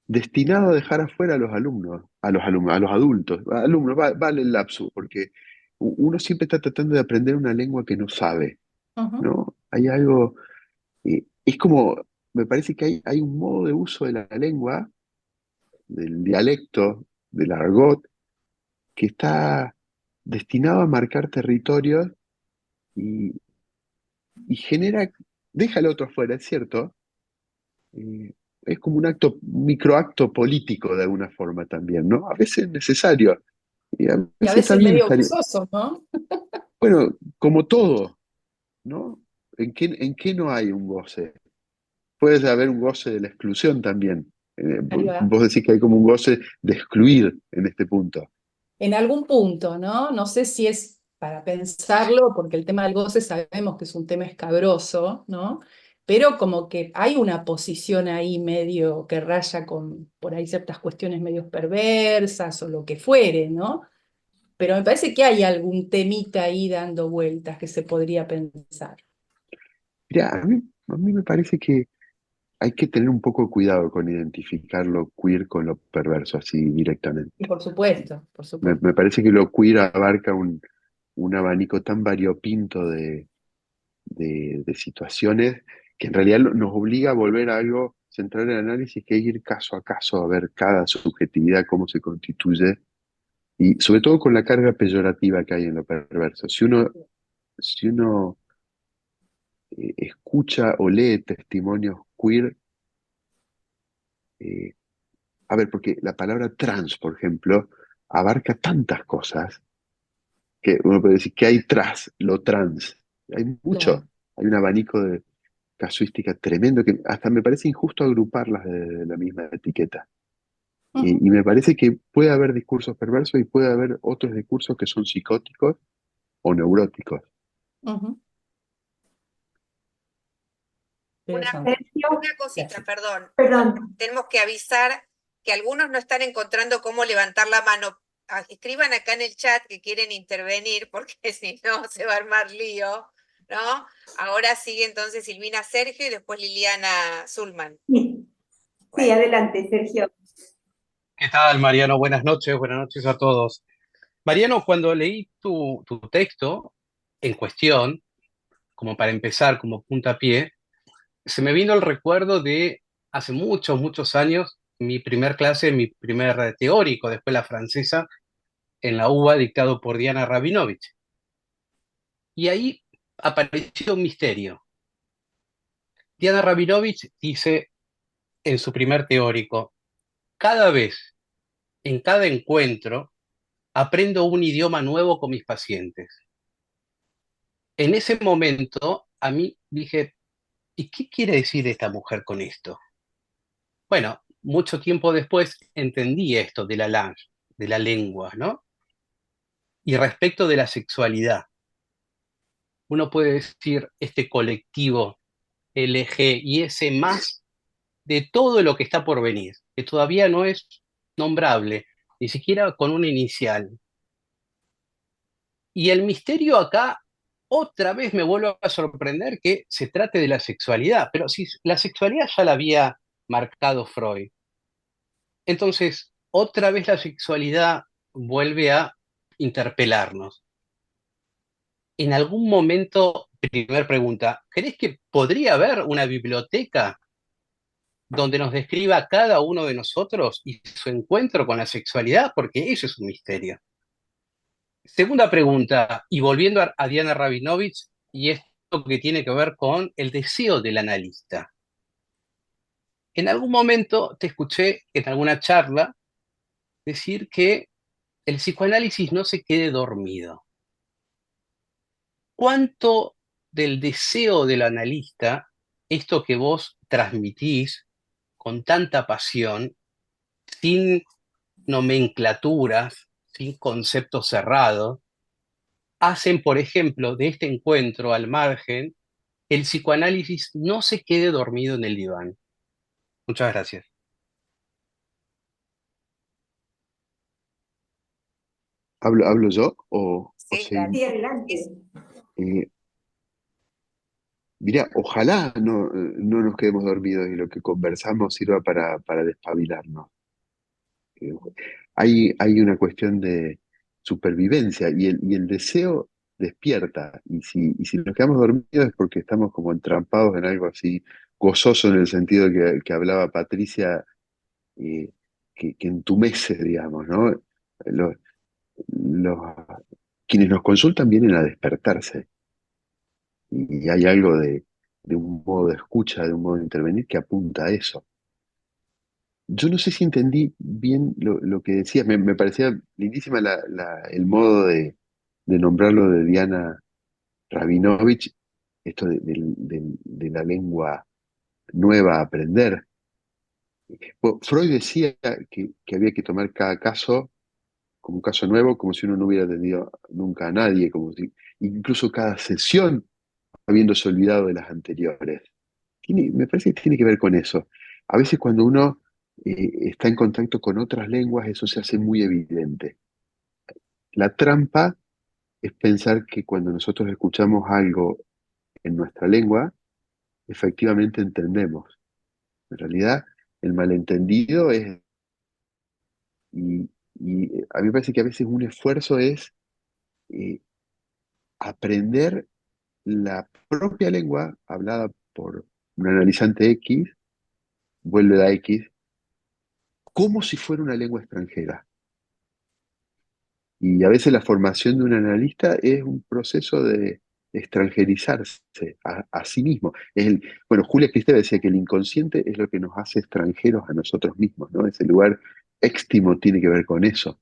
destinado a dejar afuera a los alumnos, a los adultos, alumnos, vale el lapso, porque uno siempre está tratando de aprender una lengua que no sabe. Ujú. ¿no? Hay algo, es como, me parece que hay un modo de uso de la lengua, del dialecto, del argot, que está destinado a marcar territorios y, y genera, deja al otro afuera, es cierto, es como un microacto político de alguna forma también, ¿no? A veces es necesario y a Y a veces veces también medio estaría, gozoso, ¿no? bueno, como todo, ¿no? En qué no hay un goce? Puede haber un goce de la exclusión también. Ahí va. Vos decís que hay como un goce de excluir en este punto. En algún punto, ¿no? No sé si es para pensarlo, porque el tema del goce sabemos que es un tema escabroso, ¿no? Pero como que hay una posición ahí medio que raya con por ahí ciertas cuestiones medio perversas o lo que fuere, ¿no? Pero me parece que hay algún temita ahí dando vueltas que se podría pensar. Mirá, a mí me parece que hay que tener un poco de cuidado con identificar lo queer con lo perverso así Y directamente. por supuesto, por supuesto. Me parece que lo queer abarca un abanico tan variopinto de situaciones que en realidad nos obliga a volver a algo central en el análisis, que es ir caso a caso a ver cada subjetividad, cómo se constituye, y sobre todo con la carga peyorativa que hay en lo perverso. Si uno escucha o lee testimonios queer, eh, a ver, porque la palabra trans, por ejemplo, abarca tantas cosas que uno puede decir que hay tras lo trans. Hay Claro. mucho, hay un abanico de casuística tremendo que hasta me parece injusto agruparlas de la misma etiqueta. Ujú, Y me parece que puede haber discursos perversos y puede haber otros discursos que son psicóticos o neuróticos. ujú. Una, Interesante. Sergio, una cosita, Gracias. perdón. perdón, Tenemos que avisar que algunos no están encontrando cómo levantar la mano. Escriban acá en el chat que quieren intervenir, porque si no se va a armar lío, ¿no? Ahora sigue entonces Silvina Sergio y después Liliana Zulman. sí, sí, Bueno, adelante, Sergio. ¿Qué tal, Mariano? Buenas noches a todos. Mariano, cuando leí tu texto en cuestión, como para empezar, como puntapié, se me vino el recuerdo de hace muchos años, mi primer clase, mi primer teórico, después la francesa, en la UBA, dictado por Diana Rabinovich. Y ahí apareció un misterio. Diana Rabinovich dice en su primer teórico, cada vez, en cada encuentro, aprendo un idioma nuevo con mis pacientes. En ese momento, a mí dije, ¿y qué quiere decir esta mujer con esto? Bueno, mucho tiempo después entendí esto de la langue, de la lengua, ¿no? Y respecto de la sexualidad, uno puede decir este colectivo LG y ese más de todo lo que está por venir, que todavía no es nombrable, ni siquiera con una inicial. Y el misterio acá, otra vez me vuelvo a sorprender que se trate de la sexualidad, pero si la sexualidad ya la había marcado Freud, entonces otra vez la sexualidad vuelve a interpelarnos. En algún momento, primera pregunta, ¿crees que podría haber una biblioteca donde nos describa a cada uno de nosotros y su encuentro con la sexualidad? Porque eso es un misterio. Segunda pregunta, y volviendo a Diana Rabinovich, y esto que tiene que ver con el deseo del analista. En algún momento te escuché en alguna charla decir que el psicoanálisis no se quede dormido. ¿Cuánto del deseo del analista, esto que vos transmitís con tanta pasión, sin nomenclaturas, sin conceptos cerrados, hacen, por ejemplo, de este encuentro al margen, el psicoanálisis no se quede dormido en el diván? Muchas gracias. ¿Hablo yo o sí, seguimos? dale. Sí, adelante. Eh, Mirá, ojalá no nos quedemos dormidos y lo que conversamos sirva para despabilarnos. Eh, hay una cuestión de supervivencia y el deseo despierta. Y si nos quedamos dormidos es porque estamos como entrampados en algo así gozoso en el sentido que hablaba Patricia, eh, que entumece, digamos, ¿no? Los, los- quienes nos consultan vienen a despertarse y hay algo de un modo de escucha, de un modo de intervenir que apunta a eso. Yo no sé si entendí bien lo que decías, me parecía lindísima el modo de nombrarlo de Diana Rabinovich, esto de la lengua nueva a aprender. Freud decía que había que tomar cada caso como un caso nuevo, como si uno no hubiera atendido nunca a nadie, como si incluso cada sesión habiéndose olvidado de las anteriores. Me parece que tiene que ver con eso. A veces cuando uno está en contacto con otras lenguas, eso se hace muy evidente. La trampa es pensar que cuando nosotros escuchamos algo en nuestra lengua, efectivamente entendemos. En realidad, el malentendido es, y a mí me parece que a veces un esfuerzo es eh, aprender la propia lengua hablada por un analizante X, vuelve la X, como si fuera una lengua extranjera. Y a veces la formación de un analista es un proceso de extranjerizarse a sí mismo. Bueno, Julia Kristeva decía que el inconsciente es lo que nos hace extranjeros a nosotros mismos, ¿no? Ese lugar éxtimo tiene que ver con eso.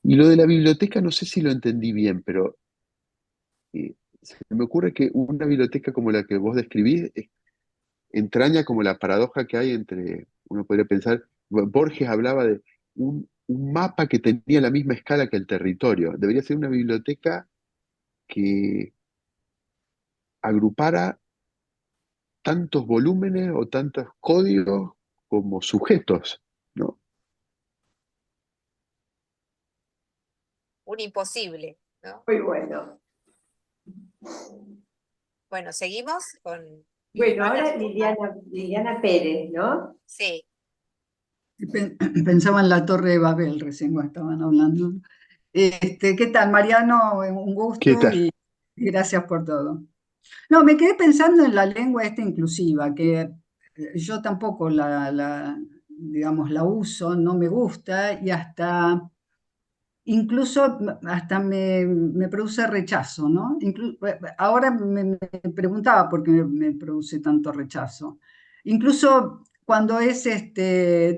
Y lo de la biblioteca no sé si lo entendí bien, pero se me ocurre que una biblioteca como la que vos describís entraña como la paradoja que hay entre, uno podría pensar, Borges hablaba de un mapa que tenía la misma escala que el territorio. Debería ser una biblioteca que agrupara tantos volúmenes o tantos códigos como sujetos, ¿no? Un imposible, ¿no? Muy bueno. Bueno, seguimos con Bueno, Ana. ahora Liliana Pérez, ¿no? Sí, Pensaba en la Torre de Babel recién cuando estaban hablando. ¿Qué tal, Mariano? Un ¿Qué gusto tal? y gracias por todo. No, me quedé pensando en la lengua esta inclusiva, que yo tampoco digamos, la uso, no me gusta y incluso hasta me produce rechazo, ¿no? Ahora me preguntaba por qué me produce tanto rechazo. Incluso cuando es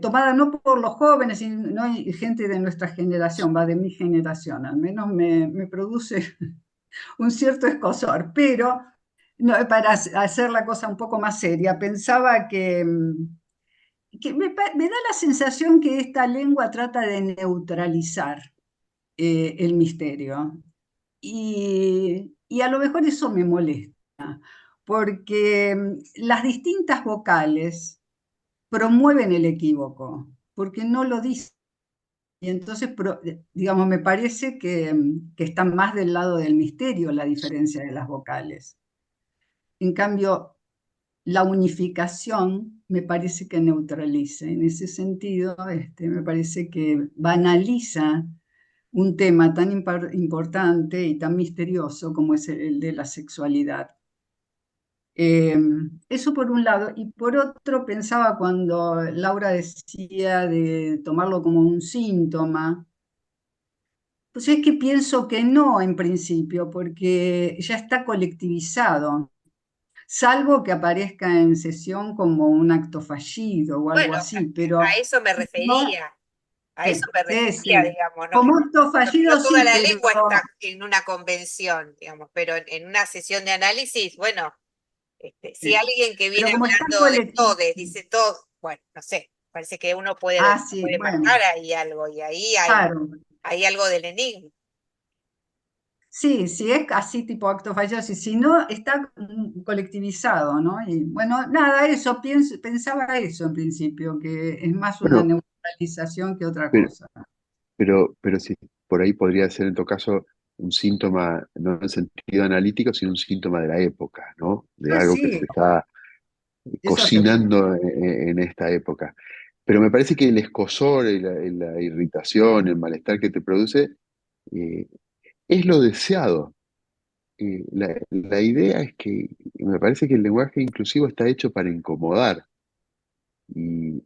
tomada no por los jóvenes, sino hay gente de nuestra generación, va de mi generación, al menos me produce un cierto escozor, pero no, para hacer la cosa un poco más seria, pensaba que me da la sensación que esta lengua trata de neutralizar el misterio. Y a lo mejor eso me molesta, porque las distintas vocales promueven el equívoco, porque no lo dicen. Y entonces, digamos, me parece que están más del lado del misterio la diferencia de las vocales. En cambio, la unificación me parece que neutraliza. En ese sentido, me parece que banaliza un tema tan importante y tan misterioso como es el de la sexualidad. Eso por un lado. Y por otro, pensaba cuando Laura decía de tomarlo como un síntoma, pues es que pienso que no en principio, porque ya está colectivizado, salvo que aparezca en sesión como un acto fallido o algo bueno, así, a pero eso me no, refería, a eso sí, me sí, refería, sí. digamos, ¿no? Como acto No fallido toda sí, la pero lengua está en una convención, digamos, pero en una sesión de análisis, bueno, si sí. alguien que viene Pero como está hablando de colectivizado. todes dice todo, bueno, no sé, parece que uno Ah, sí, puede bueno, marcar ahí algo, y ahí claro. hay algo del enigma. Sí, sí es así tipo acto fallido, sí, si no está colectivizado, ¿no? Y bueno, nada, eso, pensaba eso en principio, que es más una Bueno, neutralización que otra pero, cosa. pero si por ahí podría ser en todo caso un síntoma, no en sentido analítico, sino un síntoma de la época, ¿no? De Ah, algo que sí, se está eso seguro. cocinando en esta época. Pero me parece que el escozor, y la irritación, el malestar que te produce, es lo deseado. la idea es que me parece que el lenguaje inclusivo está hecho para incomodar y,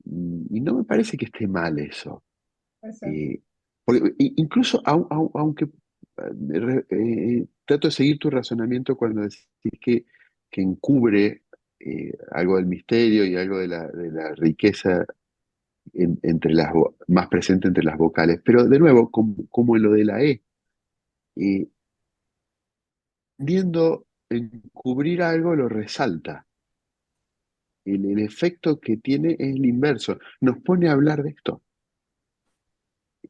y no me parece que esté mal eso. Eh, Porque incluso aunque trato de seguir tu razonamiento cuando decís que encubre algo del misterio y algo de la riqueza entre más presente entre las vocales, pero de nuevo, como en lo de la eh, viendo encubrir algo lo resalta. El efecto que tiene es el inverso, nos pone a hablar de esto.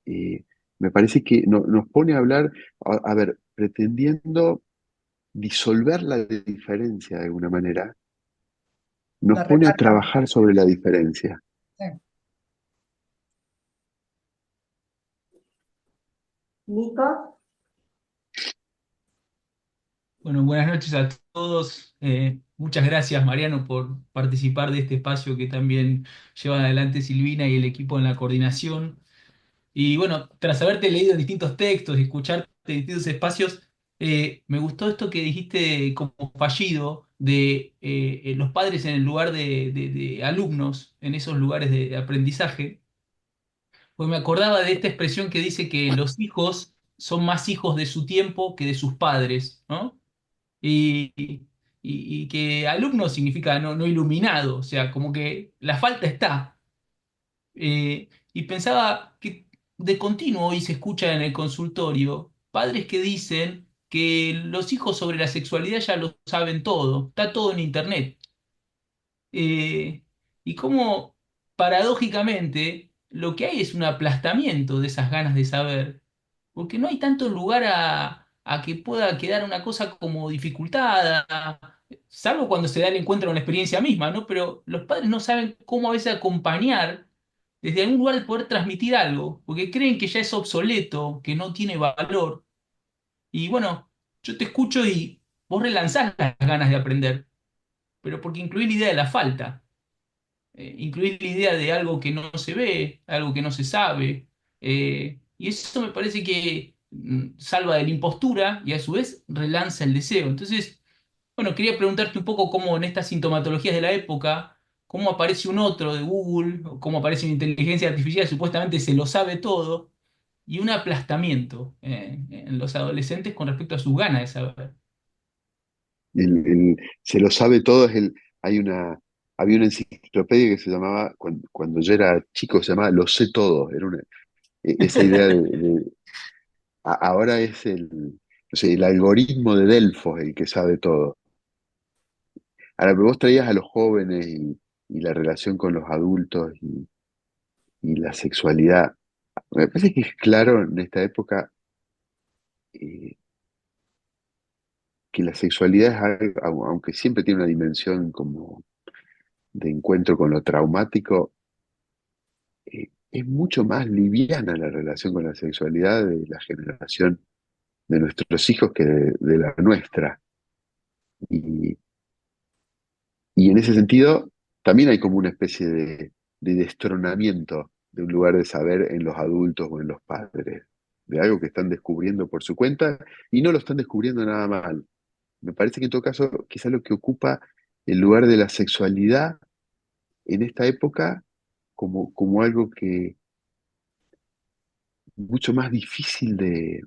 Eh, Me parece que nos pone a hablar, a ver, pretendiendo disolver la diferencia de alguna manera, nos La pone a remarca. trabajar sobre la diferencia. Sí. Nico, Bueno, buenas noches a todos. Muchas gracias, Mariano, por participar de este espacio que también llevan adelante Silvina y el equipo en la coordinación. Y bueno, tras haberte leído distintos textos y escucharte en distintos espacios, me gustó esto que dijiste como fallido de los padres en el lugar de alumnos, en esos lugares de aprendizaje. Pues me acordaba de esta expresión que dice que los hijos son más hijos de su tiempo que de sus padres, ¿no? Y que alumno significa no iluminado, o sea, como que la falta está. Y pensaba que de continuo hoy se escucha en el consultorio padres que dicen que los hijos sobre la sexualidad ya lo saben todo, está todo en internet. Eh, y cómo paradójicamente lo que hay es un aplastamiento de esas ganas de saber, porque no hay tanto lugar a que pueda quedar una cosa como dificultada, salvo cuando se da el encuentro con la experiencia misma, ¿no? Pero los padres no saben cómo a veces acompañar desde algún lugar de poder transmitir algo, porque creen que ya es obsoleto, que no tiene valor. Y bueno, yo te escucho y vos relanzás las ganas de aprender, pero porque incluí la idea de la falta, incluir la idea de algo que no se ve, algo que no se sabe, y eso me parece que salva de la impostura y a su vez relanza el deseo. Entonces, bueno, quería preguntarte un poco cómo en estas sintomatologías de la época, cómo aparece un otro de Google, o cómo aparece una inteligencia artificial, supuestamente se lo sabe todo, y un aplastamiento en los adolescentes con respecto a sus ganas de saber. Se lo sabe todo, había una enciclopedia que se llamaba, cuando yo era chico, se llamaba Lo sé todo. Era esa idea ahora es no sé, el algoritmo de Delfos el que sabe todo. Ahora, pero vos traías a los jóvenes y la relación con los adultos y la sexualidad. Me parece que es claro en esta época eh, que la sexualidad es algo, aunque siempre tiene una dimensión como de encuentro con lo traumático, es mucho más liviana la relación con la sexualidad de la generación de nuestros hijos que de la nuestra. Y, y en ese sentido, también hay como una especie de destronamiento de un lugar de saber en los adultos o en los padres, de algo que están descubriendo por su cuenta y no lo están descubriendo nada mal. Me parece que en todo caso, quizás lo que ocupa el lugar de la sexualidad en esta época como algo que mucho más difícil de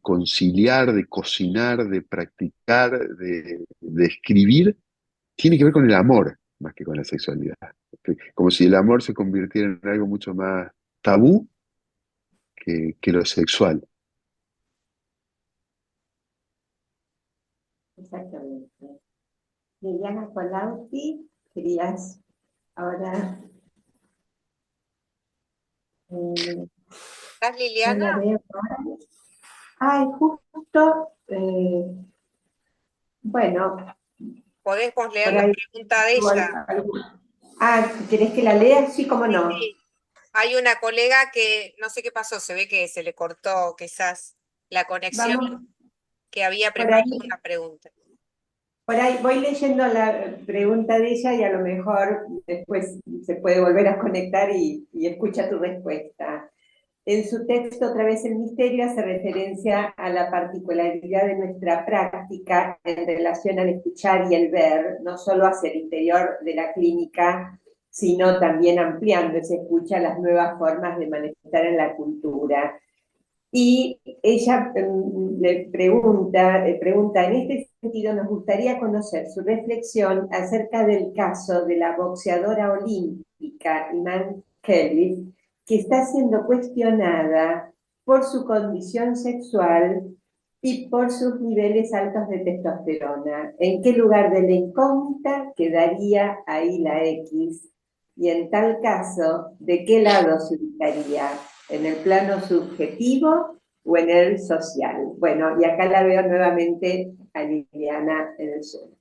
conciliar, de cocinar, de practicar, de escribir, tiene que ver con el amor más que con la sexualidad. Como si el amor se convirtiera en algo mucho más tabú que lo sexual. exactamente. Liliana Colauti, querías ahora... ¿Estás, no la Liliana? veo ahora. Ay, justo, bueno, ¿Podemos leer por la ahí pregunta de tuvo ella? Ah, ¿querés que la lea? Sí, cómo Sí, no. sí. Hay una colega que no sé qué pasó, se ve que se le cortó quizás la conexión, Vamos, que había por preparado ahí, una pregunta. por ahí voy leyendo la pregunta de ella y a lo mejor después se puede volver a conectar y escucha tu respuesta. En su texto, Otra vez el misterio, hace referencia a la particularidad de nuestra práctica en relación al escuchar y el ver, no solo hacia el interior de la clínica, sino también ampliando ese escucha a las nuevas formas de manifestar en la cultura. Y ella le pregunta, en este sentido, nos gustaría conocer su reflexión acerca del caso de la boxeadora olímpica Iman Kelly, que está siendo cuestionada por su condición sexual y por sus niveles altos de testosterona. ¿En qué lugar de la incógnita quedaría ahí la X? Y en tal caso, ¿de qué lado se ubicaría? ¿En el plano subjetivo o en el social? Bueno, y acá la veo nuevamente a Liliana en el Zoom.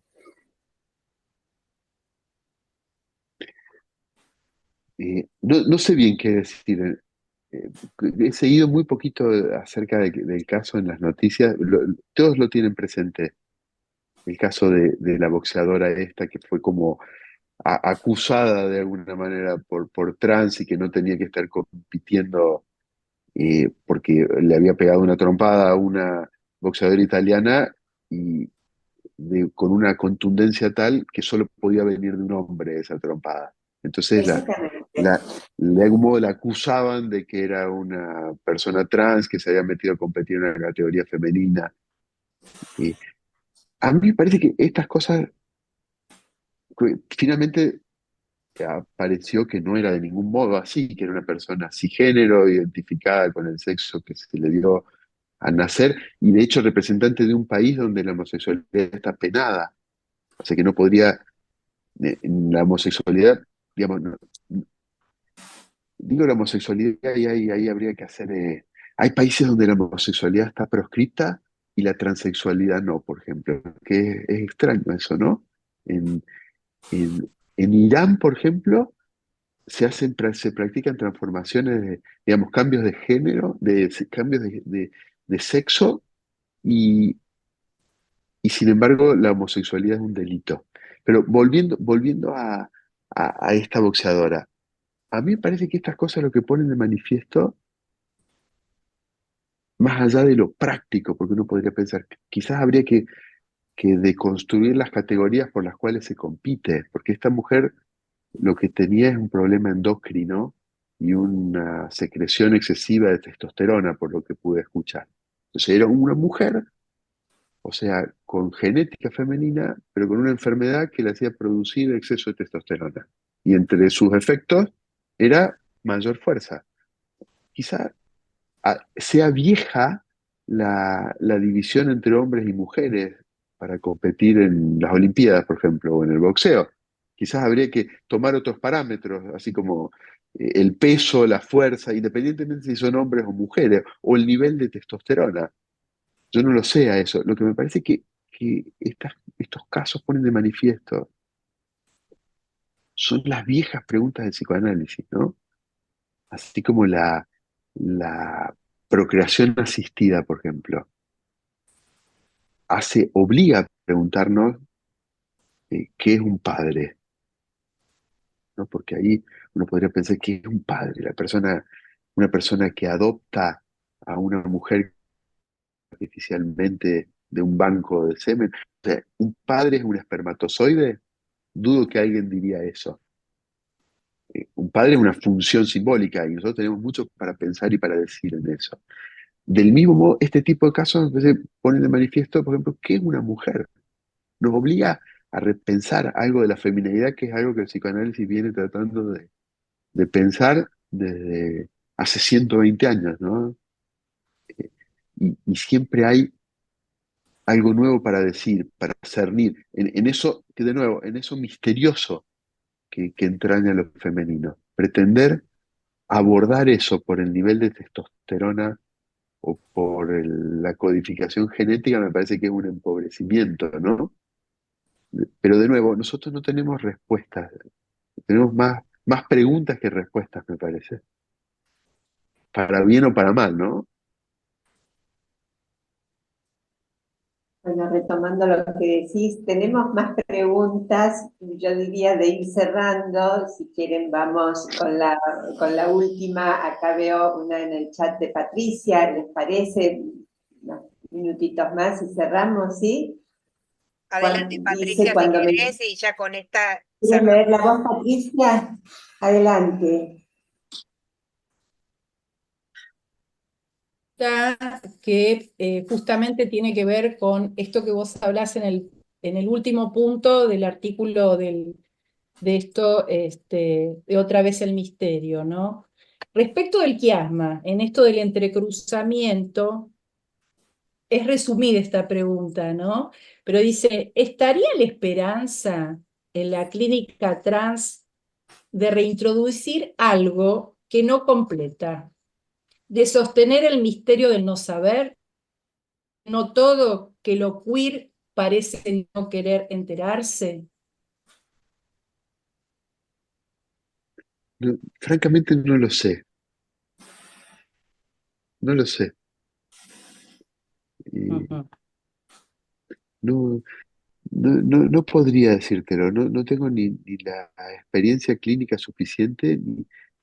No sé bien qué decir. He seguido muy poquito acerca del caso en las noticias. Todos lo tienen presente. El caso de la boxeadora esta que fue como acusada de alguna manera por trans y que no tenía que estar compitiendo porque le había pegado una trompada a una boxeadora italiana y con una contundencia tal que solo podía venir de un hombre esa trompada. Entonces Exactamente. de algún modo la acusaban de que era una persona trans que se había metido a competir en una categoría femenina. Y a mí me parece que estas cosas finalmente apareció que no era de ningún modo así, que era una persona cisgénero, identificada con el sexo que se le dio al nacer, y de hecho representante de un país donde la homosexualidad está penada. O sea que no podría, la homosexualidad, digamos, digo la homosexualidad y ahí habría que hacer, hay países donde la homosexualidad está proscrita y la transexualidad no, por ejemplo, que es extraño eso, ¿no? En, en Irán, por ejemplo, se practican transformaciones, digamos, cambios de género, cambios de sexo, y, y sin embargo la homosexualidad es un delito. Pero volviendo a esta boxeadora, a mí me parece que estas cosas lo que ponen de manifiesto, más allá de lo práctico, porque uno podría pensar, que quizás habría que deconstruir las categorías por las cuales se compite, porque esta mujer lo que tenía es un problema endocrino y una secreción excesiva de testosterona, por lo que pude escuchar. Entonces era una mujer, o sea, con genética femenina, pero con una enfermedad que le hacía producir exceso de testosterona. Y entre sus efectos era mayor fuerza. Quizá sea vieja la división entre hombres y mujeres para competir en las Olimpiadas, por ejemplo, o en el boxeo. Quizás habría que tomar otros parámetros, así como el peso, la fuerza, independientemente si son hombres o mujeres, o el nivel de testosterona. Yo no lo sé a eso. Lo que me parece que estos casos ponen de manifiesto son las viejas preguntas del psicoanálisis, ¿no? Así como la procreación asistida, por ejemplo, obliga a preguntarnos qué es un padre, ¿no? Porque ahí uno podría pensar qué es un padre, una persona que adopta a una mujer artificialmente de un banco de semen. O sea, ¿un padre es un espermatozoide? Dudo que alguien diría eso. Un padre es una función simbólica y nosotros tenemos mucho para pensar y para decir en eso. Del mismo modo, este tipo de casos ponen de manifiesto, por ejemplo, ¿qué es una mujer? Nos obliga a repensar algo de la feminidad, que es algo que el psicoanálisis viene tratando de pensar desde hace 120 años, ¿no? Y siempre hay algo nuevo para decir, para cernir, en eso, que de nuevo, en eso misterioso que entraña lo femenino. Pretender abordar eso por el nivel de testosterona o por la codificación genética me parece que es un empobrecimiento, ¿no? Pero de nuevo, nosotros no tenemos respuestas, tenemos más preguntas que respuestas, me parece. Para bien o para mal, ¿no? Bueno, retomando lo que decís, tenemos más preguntas, yo diría de ir cerrando, si quieren vamos con la última, acá veo una en el chat de Patricia, ¿les parece? Unos minutitos más y cerramos, ¿sí? Adelante, Dice Patricia, si cuando me... querés, y ya con esta ¿Quieres cerramos. leer la voz, Patricia? Adelante. Que justamente tiene que ver con esto que vos hablás en el último punto del artículo de esto, de otra vez el misterio, ¿no? Respecto del quiasma, en esto del entrecruzamiento, es resumida esta pregunta, ¿no? Pero dice, ¿estaría la esperanza en la clínica trans de reintroducir algo que no completa, de sostener el misterio del no saber, no todo, que lo queer parece no querer enterarse? Francamente no lo sé, no lo sé. Ujú. No, no podría decírtelo, no tengo ni la experiencia clínica suficiente,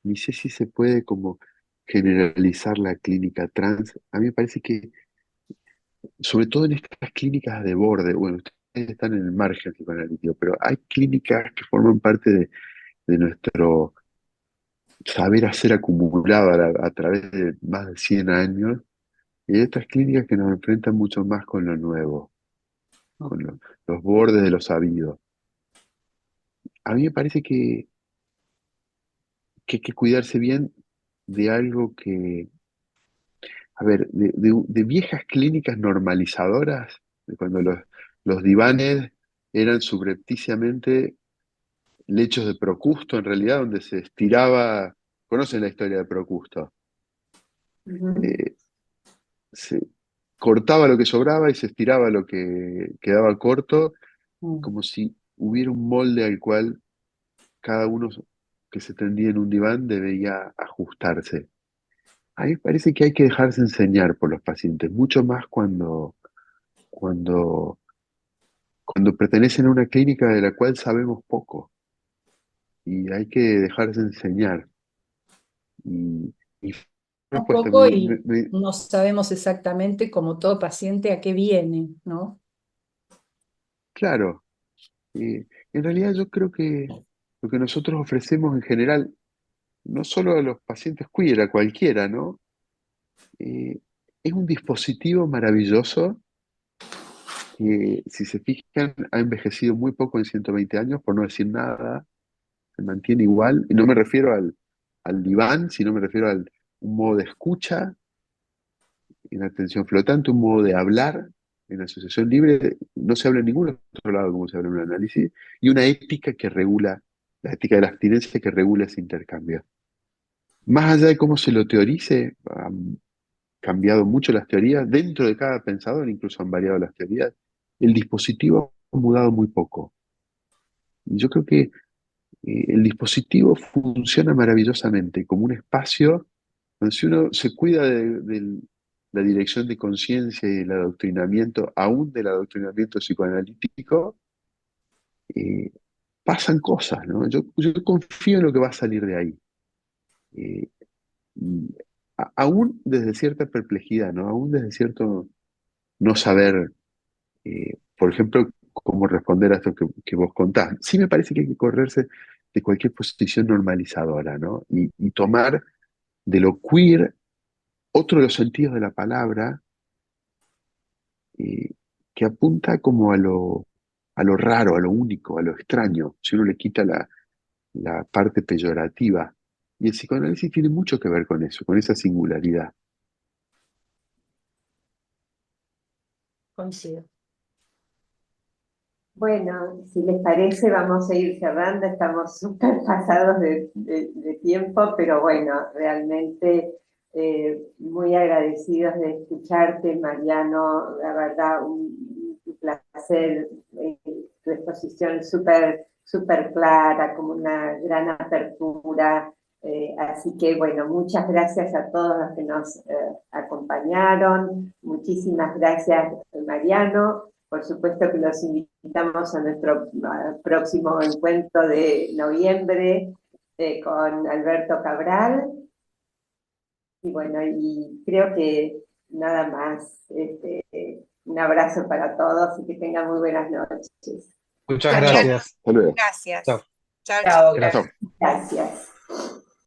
ni sé si se puede como generalizar la clínica trans. A mí me parece que, sobre todo en estas clínicas de borde, bueno, ustedes están en el margen psicoanalítico, pero hay clínicas que forman parte de nuestro saber hacer acumulado a través de más de 100 años, y hay estas clínicas que nos enfrentan mucho más con lo nuevo, con los bordes de lo sabido. A mí me parece que hay que cuidarse bien de algo que, a ver, de viejas clínicas normalizadoras, de cuando los divanes eran subrepticiamente lechos de Procusto, en realidad, donde se estiraba, conocen la historia de Procusto. Eh, se cortaba lo que sobraba y se estiraba lo que quedaba corto, como si hubiera un molde al cual cada uno que se tendía en un diván debía ajustarse. A mí me parece que hay que dejarse enseñar por los pacientes, mucho más cuando, cuando pertenecen a una clínica de la cual sabemos poco. Y hay que dejarse enseñar. Y Un respuesta, poco y no sabemos exactamente, como todo paciente, a qué viene, ¿no? claro, en realidad yo creo que lo que nosotros ofrecemos en general, no solo a los pacientes queer, a cualquiera, ¿no? Es un dispositivo maravilloso que, si se fijan, ha envejecido muy poco en 120 años, por no decir nada, se mantiene igual. Y no me refiero al diván, sino me refiero a un modo de escucha en atención flotante, un modo de hablar en asociación libre. No se habla en ningún otro lado como se habla en un análisis, y una ética que regula, la ética de la abstinencia que regula ese intercambio. Más allá de cómo se lo teorice, han cambiado mucho las teorías, dentro de cada pensador incluso han variado las teorías, el dispositivo ha mudado muy poco. Y yo creo que el dispositivo funciona maravillosamente como un espacio donde, si uno se cuida de la dirección de conciencia y del adoctrinamiento, aún del adoctrinamiento psicoanalítico, eh, pasan cosas, ¿no? Yo confío en lo que va a salir de ahí. Eh, y aún desde cierta perplejidad, ¿no? Aún desde cierto no saber, por ejemplo, cómo responder a esto que vos contás. Sí me parece que hay que correrse de cualquier posición normalizadora, ¿no? Y tomar de lo queer otro de los sentidos de la palabra, eh, que apunta como a lo raro, a lo único, a lo extraño, si uno le quita la parte peyorativa. Y el psicoanálisis tiene mucho que ver con eso, con esa singularidad. Coincido. Bueno, si les parece, vamos a ir cerrando. Estamos súper pasados de tiempo, pero bueno, realmente muy agradecidos de escucharte, Mariano. La verdad, un placer. Tu exposición súper clara, como una gran apertura. Así que bueno, muchas gracias a todos los que nos acompañaron. Muchísimas gracias, Mariano. Por supuesto que los invitamos a nuestro próximo encuentro de noviembre con Alberto Cabral. Y bueno, y creo que nada más. Un abrazo para todos y que tengan muy buenas noches. Muchas Mariano, gracias. Hasta luego. gracias. Chao. Chao, Chao, chicos. Chao. gracias.